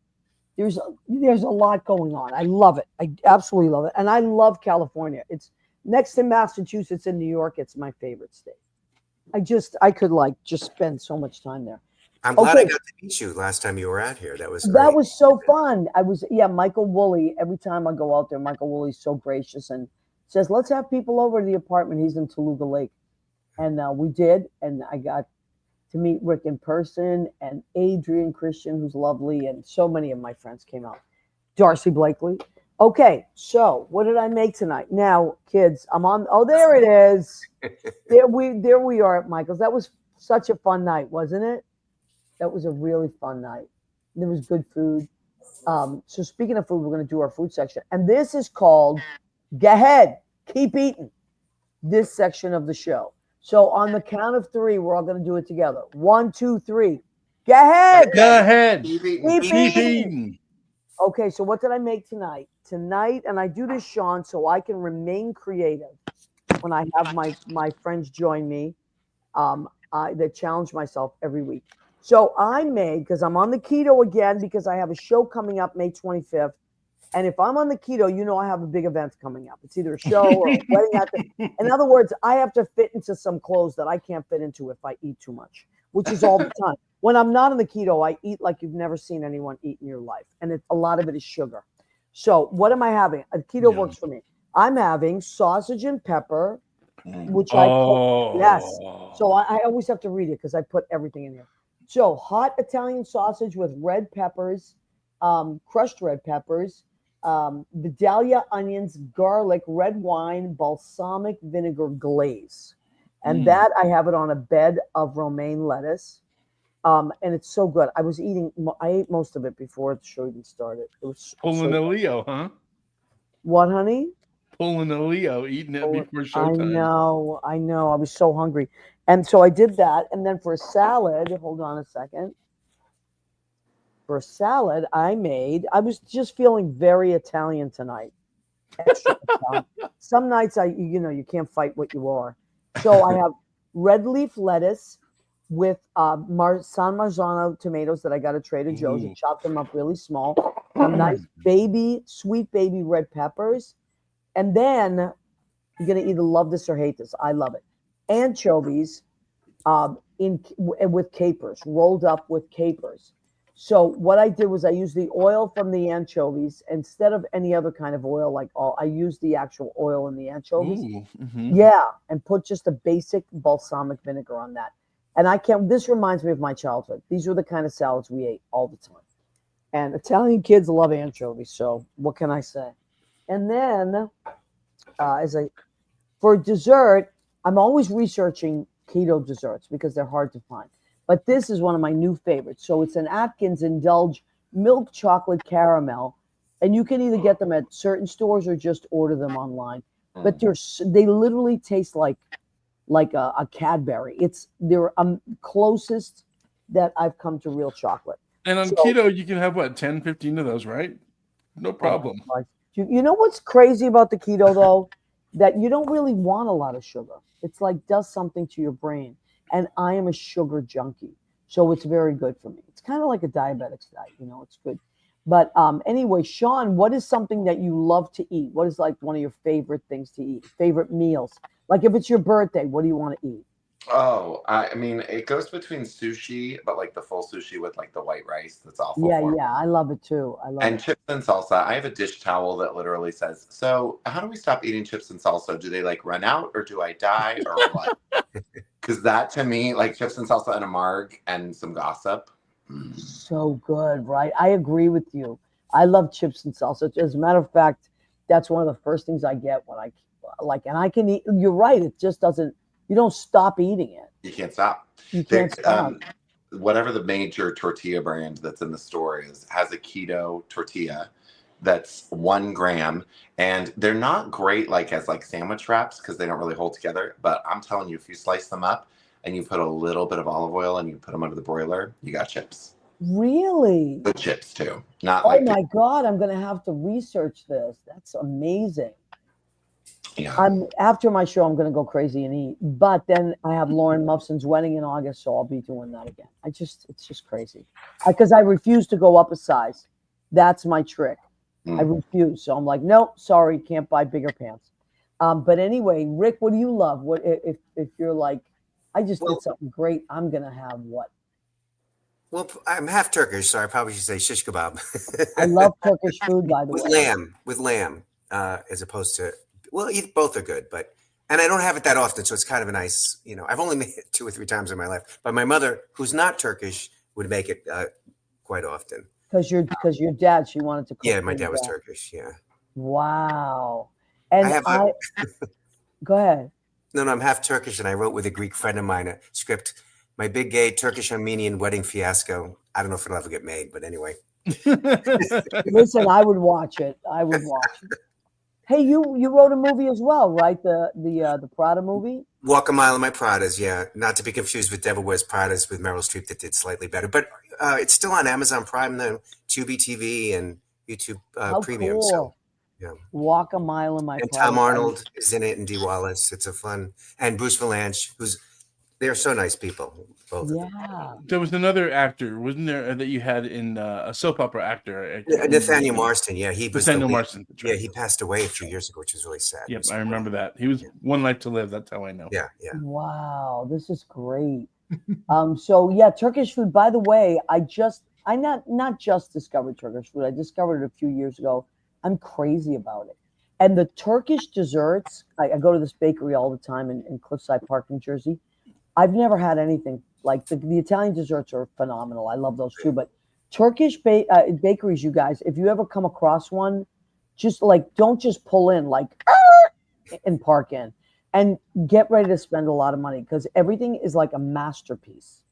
There's a lot going on. I love it. I absolutely love it. And I love California. It's next to Massachusetts and New York. It's my favorite state. I could just spend so much time there.
I'm glad I got to meet you last time you were out here. That was
so fun. Michael Woolley. Every time I go out there, Michael Woolley's so gracious and says, let's have people over to the apartment. He's in Toluga Lake. And we did. And I got to meet Rick in person, and Adrian Christian, who's lovely. And so many of my friends came out. Darcy Blakely. Okay. So what did I make tonight? Now, kids, I'm on. Oh, there it is. there we are at Michael's. That was such a fun night, wasn't it? That was a really fun night. There was good food. So speaking of food, we're going to do our food section. And this is called, go ahead, keep eating, this section of the show. So on the count of 3, we're all going to do it together. 1, 2, 3. Go ahead.
Go ahead.
Keep eating. Okay, so what did I make tonight? Tonight, and I do this, Shawn, so I can remain creative when I have my friends join me. that challenge myself every week. So I made, because I'm on the keto again, because I have a show coming up May 25th. And if I'm on the keto, you know I have a big event coming up. It's either a show or a wedding. In other words, I have to fit into some clothes that I can't fit into if I eat too much, which is all the time. When I'm not on the keto, I eat like you've never seen anyone eat in your life. And a lot of it is sugar. So what am I having? Keto works for me. I'm having sausage and pepper, which I put, yes. So I always have to read it because I put everything in here. So hot Italian sausage with red peppers, crushed red peppers, Vidalia onions, garlic, red wine, balsamic vinegar glaze. And that I have it on a bed of romaine lettuce. And it's so good. I ate most of it before the show even started. It was
Pulling a Leo, huh?
What, honey?
Pulling a Leo, eating it before showtime.
I know. I was so hungry. And so I did that. And then for a salad, hold on a second. For a salad, I was just feeling very Italian tonight. Extra Italian. Some nights you can't fight what you are. So I have red leaf lettuce with San Marzano tomatoes that I got at Trader Joe's and chopped them up really small. Some nice sweet baby red peppers. And then you're going to either love this or hate this. I love it. Anchovies with capers, rolled up with capers. So what I did was I used the oil from the anchovies instead of any other kind of oil. I used the actual oil in the anchovies. Yeah, and put just a basic balsamic vinegar on that. And this reminds me of my childhood. These were the kind of salads we ate all the time. And Italian kids love anchovies, so what can I say? And then for dessert, I'm always researching keto desserts because they're hard to find. But this is one of my new favorites. So it's an Atkins Indulge milk chocolate caramel. And you can either get them at certain stores or just order them online. But they literally taste like a Cadbury. They're closest that I've come to real chocolate.
And on keto, you can have 10, 15 of those, right? No problem.
You know what's crazy about the keto though? That you don't really want a lot of sugar. It's does something to your brain. And I am a sugar junkie. So it's very good for me. It's kind of like a diabetic's diet, it's good. But anyway, Shawn, what is something that you love to eat? What is one of your favorite things to eat? Favorite meals? Like if it's your birthday, what do you want to eat?
Oh, I mean, it goes between sushi, but the full sushi with the white rice. That's awful.
Yeah, I love it too.
And chips and salsa. I have a dish towel that literally says, "So, how do we stop eating chips and salsa? Do they run out, or do I die, or what?" Because that to me, chips and salsa and a marg and some gossip.
So good, right? I agree with you. I love chips and salsa. As a matter of fact, that's one of the first things I get when I and I can eat. You're right. It just doesn't. You don't stop eating it.
You can't stop.
You can't stop.
Whatever the major tortilla brand that's in the store has a keto tortilla that's 1 gram, and they're not great as sandwich wraps because they don't really hold together. But I'm telling you, if you slice them up and you put a little bit of olive oil and you put them under the broiler, you got chips.
Really?
Good chips too. Not
my God, I'm gonna have to research this. That's amazing.
Yeah.
After my show, I'm going to go crazy and eat. But then I have Lauren Muffson's wedding in August, so I'll be doing that again. It's just crazy. Because I refuse to go up a size. That's my trick. I refuse. So I'm like, nope, sorry, can't buy bigger pants. But anyway, Rick, what do you love? What if you're I just did something great, I'm going to have what?
Well, I'm half Turkish, so I probably should say shish kebab.
I love Turkish food, by the way.
With lamb, as opposed to... Well, both are good, and I don't have it that often, so it's kind of a nice, I've only made it 2 or 3 times in my life. But my mother, who's not Turkish, would make it quite often.
Because your dad, she wanted to cook.
Yeah, my dad was Turkish. Yeah.
Wow. And go ahead.
No, I'm half Turkish, and I wrote with a Greek friend of mine a script, My Big Gay Turkish-Armenian Wedding Fiasco. I don't know if it'll ever get made, but anyway.
Listen, I would watch it. Hey, you wrote a movie as well, right? The Prada movie?
Walk a Mile in My Pradas, yeah. Not to be confused with Devil Wears Pradas with Meryl Streep that did slightly better. But it's still on Amazon Prime, the Tubi TV and YouTube Premium.
Cool.
So, yeah.
Walk a Mile in My Pradas.
And Tom Arnold is in it and Dee Wallace. It's a fun... And Bruce Valanche, who's They're so nice people, both of them.
Yeah.
There was another actor, wasn't there, that you had in a soap opera actor?
Nathaniel Marston, yeah, he was
Nathaniel Marston. That's
Yeah,
right.
he passed away a few years ago, which is really sad.
Yep, I remember that. He was One Life to Live. That's how I know.
Yeah.
Wow, this is great. So yeah, Turkish food. By the way, I not just discovered Turkish food. I discovered it a few years ago. I'm crazy about it. And the Turkish desserts, I go to this bakery all the time in Cliffside Park, New Jersey. I've never had anything like the Italian desserts are phenomenal. I love those too. But Turkish bakeries, you guys, if you ever come across one, just like don't just pull in like and park in, and get ready to spend a lot of money because everything is like a masterpiece.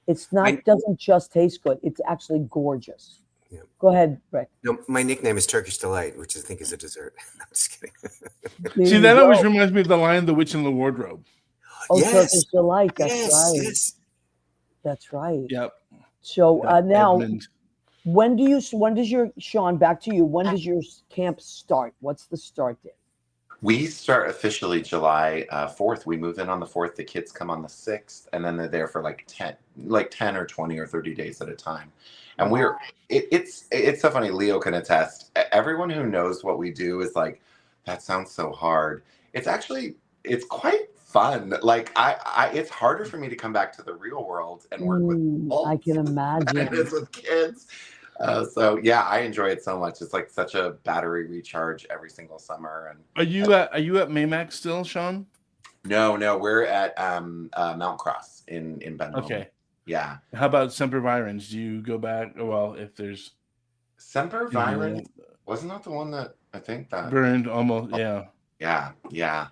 It's not doesn't just taste good; it's actually gorgeous.
Yeah.
Go ahead, Rick.
No, my nickname is Turkish Delight, which I think is a dessert. I'm just kidding.
See, that always reminds me of The Lion, the Witch, and the Wardrobe.
Oh,
Yes.
Turkish Delight. That's right.
Yes.
That's right.
Yep.
So now,
Edmund.
when does your Shawn? Back to you. When does your camp start? What's the start date?
We start officially July 4th. We move in on the 4th. The kids come on the 6th, and then they're there for like 10 or 20 or 30 days at a time. And it's so funny. Leo can attest. Everyone who knows what we do is like, that sounds so hard. It's quite fun. Like it's harder for me to come back to the real world and work with adults
I can imagine.
than it is with kids. So yeah, I enjoy it so much. It's like such a battery recharge every single summer. And
Are you at Maymac still, Shawn?
No, we're at Mount Cross in Bentonville.
Okay.
Yeah.
How about Semper Virens? Do you go back? Well, if there's
Semper Virens, wasn't that the one that I think that
burned almost? Yeah.
Yeah.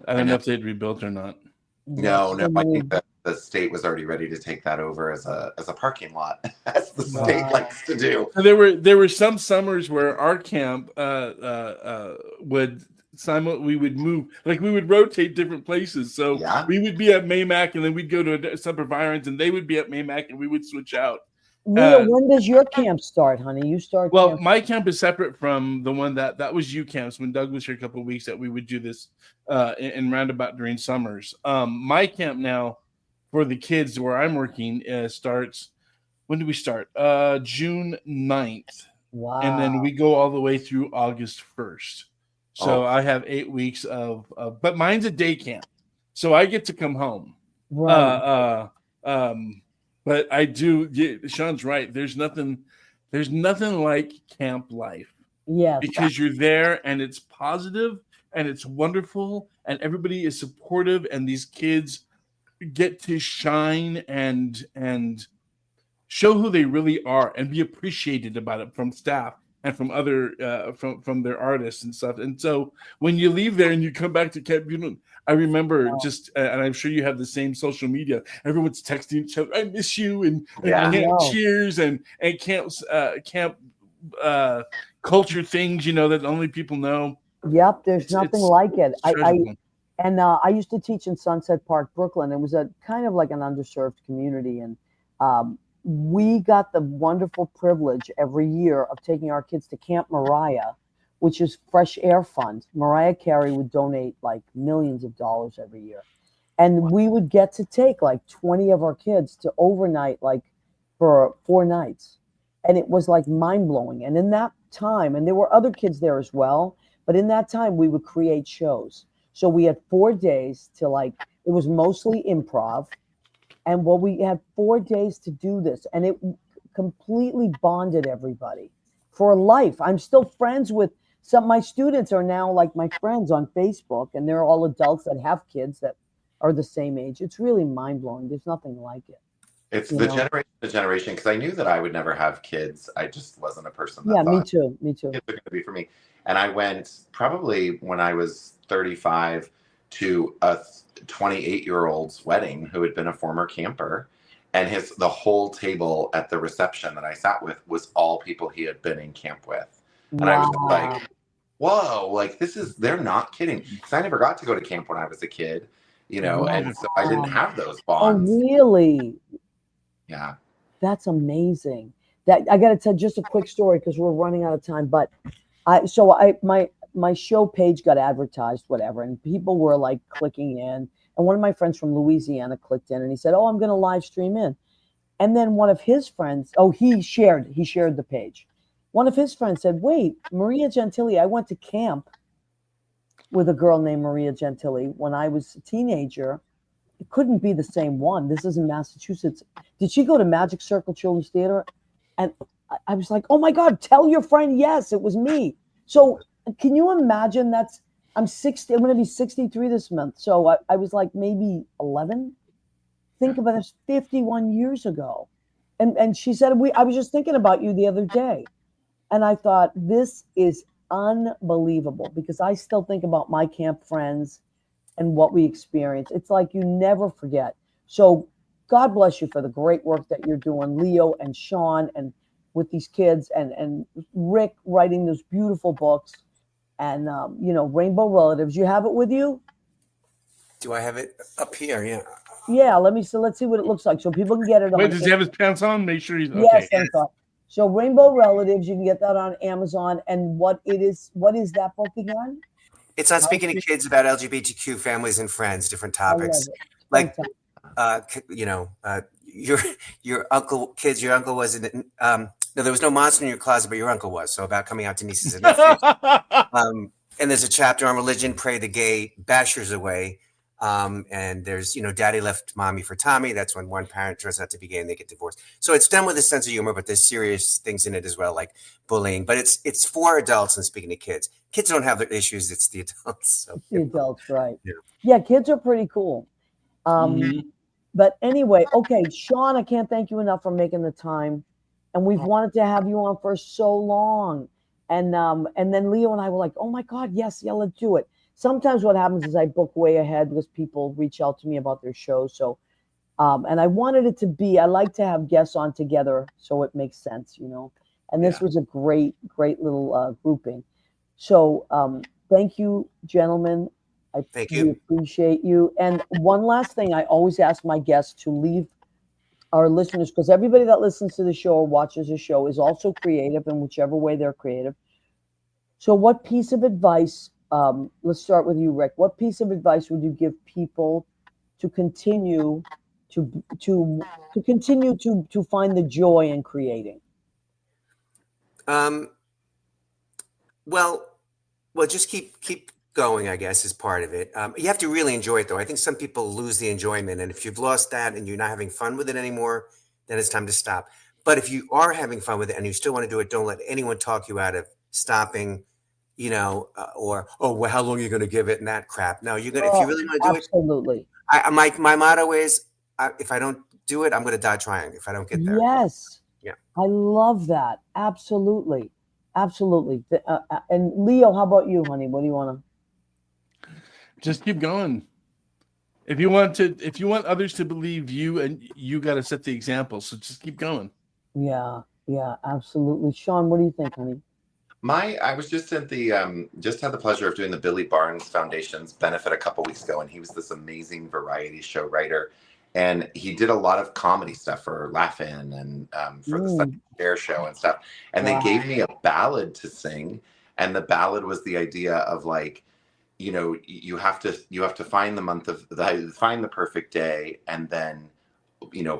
I don't know if they'd rebuilt or not.
No. I think that the state was already ready to take that over as a parking lot, as the state likes to do.
So there were some summers where our camp we would move, like we would rotate different places. So we would be at Maymac, and then we'd go to Semper Virens, and they would be at Maymac, and we would switch out.
Leah, when does your camp start, honey? You start.
Well, my camp is separate from the one that was U camps. When Doug was here a couple of weeks, that we would do this in roundabout during summers. My camp now for the kids where I'm working starts. When do we start? June 9th.
Wow.
And then we go all the way through August 1st. So I have 8 weeks of but mine's a day camp, so I get to come home.
Right.
But I do. Shawn's right. There's nothing like camp life.
Yes.
Because you're there and it's positive and it's wonderful and everybody is supportive and these kids get to shine and show who they really are and be appreciated about it from staff and from other from their artists and stuff. And so when you leave there and you come back to camp, I remember and I'm sure you have the same social media. Everyone's texting each other, "I miss you," and cheers and camp culture things, that only people know.
Yep, there's nothing like it. I used to teach in Sunset Park, Brooklyn. It was a kind of like an underserved community, and we got the wonderful privilege every year of taking our kids to Camp Mariah, which is Fresh Air Fund. Mariah Carey would donate like millions of dollars every year. And we would get to take like 20 of our kids to overnight, like for 4 nights. And it was like mind blowing. And in that time, and there were other kids there as well, but in that time we would create shows. So we had 4 days to it was mostly improv. And we had 4 days to do this, and it completely bonded everybody for life. I'm still friends with some of my students are now like my friends on Facebook, and they're all adults that have kids that are the same age. It's really mind blowing. There's nothing like it.
It's the generation to generation, because I knew that I would never have kids. I just wasn't a person that thought
me too.
kids are going to be for me. And I went probably when I was 35 to a 28-year-old's wedding who had been a former camper, and the whole table at the reception that I sat with was all people he had been in camp with. And I was like, whoa, like they're not kidding. Because I never got to go to camp when I was a kid, and so I didn't have those bonds.
Oh, really?
Yeah.
That's amazing. That I got to tell just a quick story because we're running out of time. But my show page got advertised, whatever, and people were like clicking in, And one of my friends from Louisiana clicked in and he said, "Oh, I'm going to live stream in." And then one of his friends, he shared the page. One of his friends said, "Wait, Maria Gentili, I went to camp with a girl named Maria Gentili when I was a teenager. It couldn't be the same one. This is in Massachusetts. Did she go to Magic Circle Children's Theater?" And I was like, "Oh my God, tell your friend, yes, it was me." So can you imagine I'm 60, I'm going to be 63 this month. So I was like maybe 11. Think about this, 51 years ago. And she said, I was just thinking about you the other day. And I thought, this is unbelievable because I still think about my camp friends and what we experienced. It's like you never forget. So God bless you for the great work that you're doing, Leo and Shawn, and with these kids, and Rick writing those beautiful books, and Rainbow Relatives. You have it with you?
Do I have it up here? Yeah.
Yeah, let's see what it looks like so people can get it on.
Wait, does he have his pants on? Make sure he's okay.
Yes, thank God. So Rainbow Relatives, you can get that on Amazon. And what is that book again?
It's on speaking to kids about LGBTQ families and friends, different topics. Like, your uncle, kids, your uncle was in, no, there was no monster in your closet, but your uncle was. So about coming out to nieces and nephews. And there's a chapter on religion, pray the gay bashers away. And there's, daddy left mommy for Tommy. That's when one parent turns out to be gay and they get divorced. So it's done with a sense of humor, but there's serious things in it as well, like bullying. But it's for adults and speaking to kids. Kids don't have their issues. It's the adults. So,
the adults, right?
Yeah.
Yeah, kids are pretty cool. But anyway, okay, Shawn, I can't thank you enough for making the time. And we've wanted to have you on for so long. And then Leo and I were like, "Oh my God, yes, yeah, let's do it." Sometimes what happens is I book way ahead because people reach out to me about their shows. So, and I wanted it to be, I like to have guests on together so it makes sense, And this was a great, great little grouping. So thank you, gentlemen. I appreciate you. And one last thing, I always ask my guests to leave our listeners, because everybody that listens to the show or watches the show is also creative in whichever way they're creative. So what piece of advice, let's start with you, Rick. What piece of advice would you give people to continue to find the joy in creating?
Well, just keep going, I guess, is part of it. You have to really enjoy it, though. I think some people lose the enjoyment, and if you've lost that and you're not having fun with it anymore, then it's time to stop. But if you are having fun with it and you still want to do it, don't let anyone talk you out of stopping. Or well, how long are you going to give it and that crap? No, you're gonna. If you really want to do
absolutely.
My motto is, if I don't do it, I'm going to die trying. If I don't get there.
Yes.
Yeah.
I love that. Absolutely. Absolutely. And Leo, how about you, honey? What do you want to?
Just keep going. If you want others to believe you, and you got to set the example. So just keep going.
Yeah, absolutely. Shawn, what do you think, honey?
I was just at just had the pleasure of doing the Billy Barnes Foundation's benefit a couple weeks ago, and he was this amazing variety show writer, and he did a lot of comedy stuff for Laugh-In and for the Sunday Fair show and stuff. And they gave me a ballad to sing, and the ballad was the idea of like, you have to find find the perfect day, and then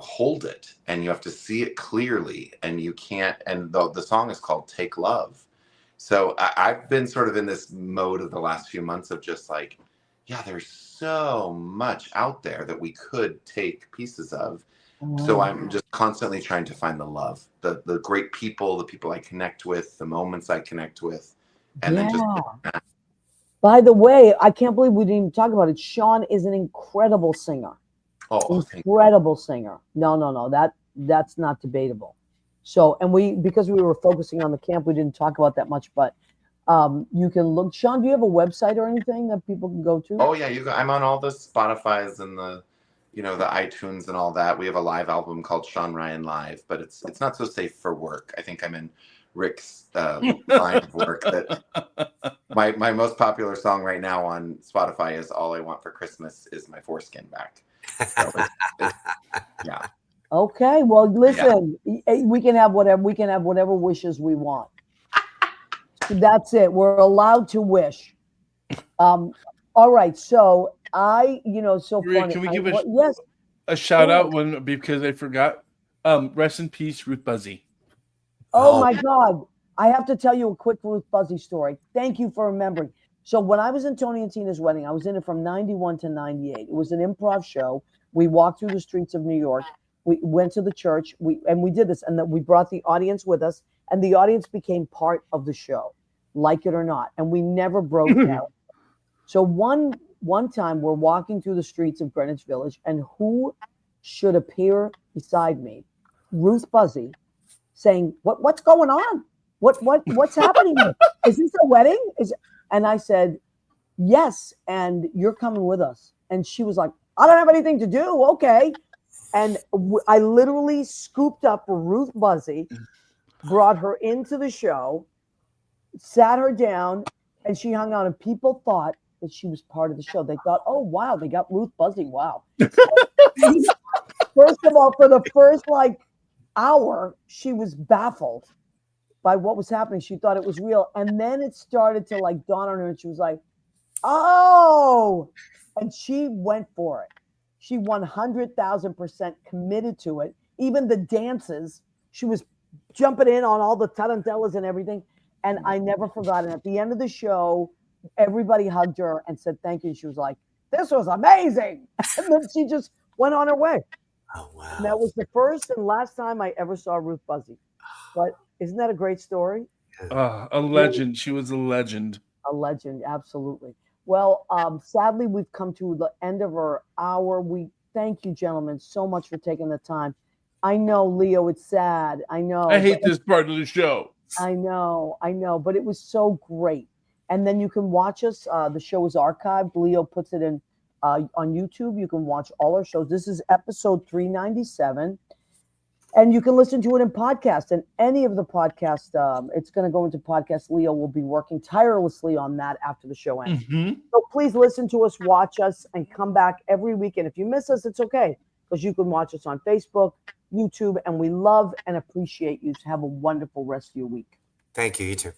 hold it, and you have to see it clearly, and you can't. And the song is called Take Love. So I've been sort of in this mode of the last few months of just like, yeah, there's so much out there that we could take pieces of. So I'm just constantly trying to find the love, the great people, the people I connect with, the moments I connect with, and then just.
By the way, I can't believe we didn't even talk about it. Shawn is an incredible singer.
Oh,
incredible singer. No, that's not debatable. So, and because we were focusing on the camp, we didn't talk about that much, but you can look. Shawn, do you have a website or anything that people can go to?
Oh yeah, I'm on all the Spotify's and the iTunes and all that. We have a live album called Shawn Ryan Live, but it's not so safe for work. I think I'm in Rick's line of work. That my most popular song right now on Spotify is "All I Want for Christmas Is My Foreskin Back." So yeah.
Okay, well, listen, we can have whatever wishes we want. That's it. We're allowed to wish. All right. So so
Maria,
funny.
can we give
Yes,
a shout
go
out
ahead.
when because I forgot? Rest in peace, Ruth Buzzy.
Oh my God. I have to tell you a quick Ruth Buzzy story. Thank you for remembering. So when I was in Tony and Tina's wedding, I was in it from 91 to 98. It was an improv show. We walked through the streets of New York. We went to the church. We did this, and then we brought the audience with us, and the audience became part of the show, like it or not. And we never broke out. So one time we're walking through the streets of Greenwich Village, and who should appear beside me? Ruth Buzzy, saying, "What's going on? What's happening here? Is this a wedding?" And I said, "Yes, and you're coming with us." And she was like, "I don't have anything to do." Okay. And I literally scooped up Ruth Buzzy, brought her into the show, sat her down, and she hung out. And people thought that she was part of the show. They thought, "Oh wow, they got Ruth Buzzy. Wow." First of all, for the first hour, she was baffled by what was happening. She thought it was real. And then it started to dawn on her, and she was like, "Oh," and she went for it. She 100,000% committed to it. Even the dances, she was jumping in on all the tarantellas and everything. And I never forgot it. At the end of the show, everybody hugged her and said thank you. She was like, "This was amazing." And then she just went on her way.
Oh, wow.
And that was the first and last time I ever saw Ruth Buzzy. But isn't that a great story?
A legend. She was a legend.
A legend, absolutely. Well, sadly, we've come to the end of our hour. We thank you, gentlemen, so much for taking the time. I know, Leo, it's sad. I know.
I hate this part of the show.
I know, but it was so great. And then you can watch us. The show is archived. Leo puts it in on YouTube. You can watch all our shows. This is episode 397. And you can listen to it in podcast. And any of the podcasts, it's going to go into podcast. Leo will be working tirelessly on that after the show ends.
Mm-hmm.
So please listen to us, watch us, and come back every week. And if you miss us, it's okay, because you can watch us on Facebook, YouTube, and we love and appreciate you. So have a wonderful rest of your week.
Thank you. You too.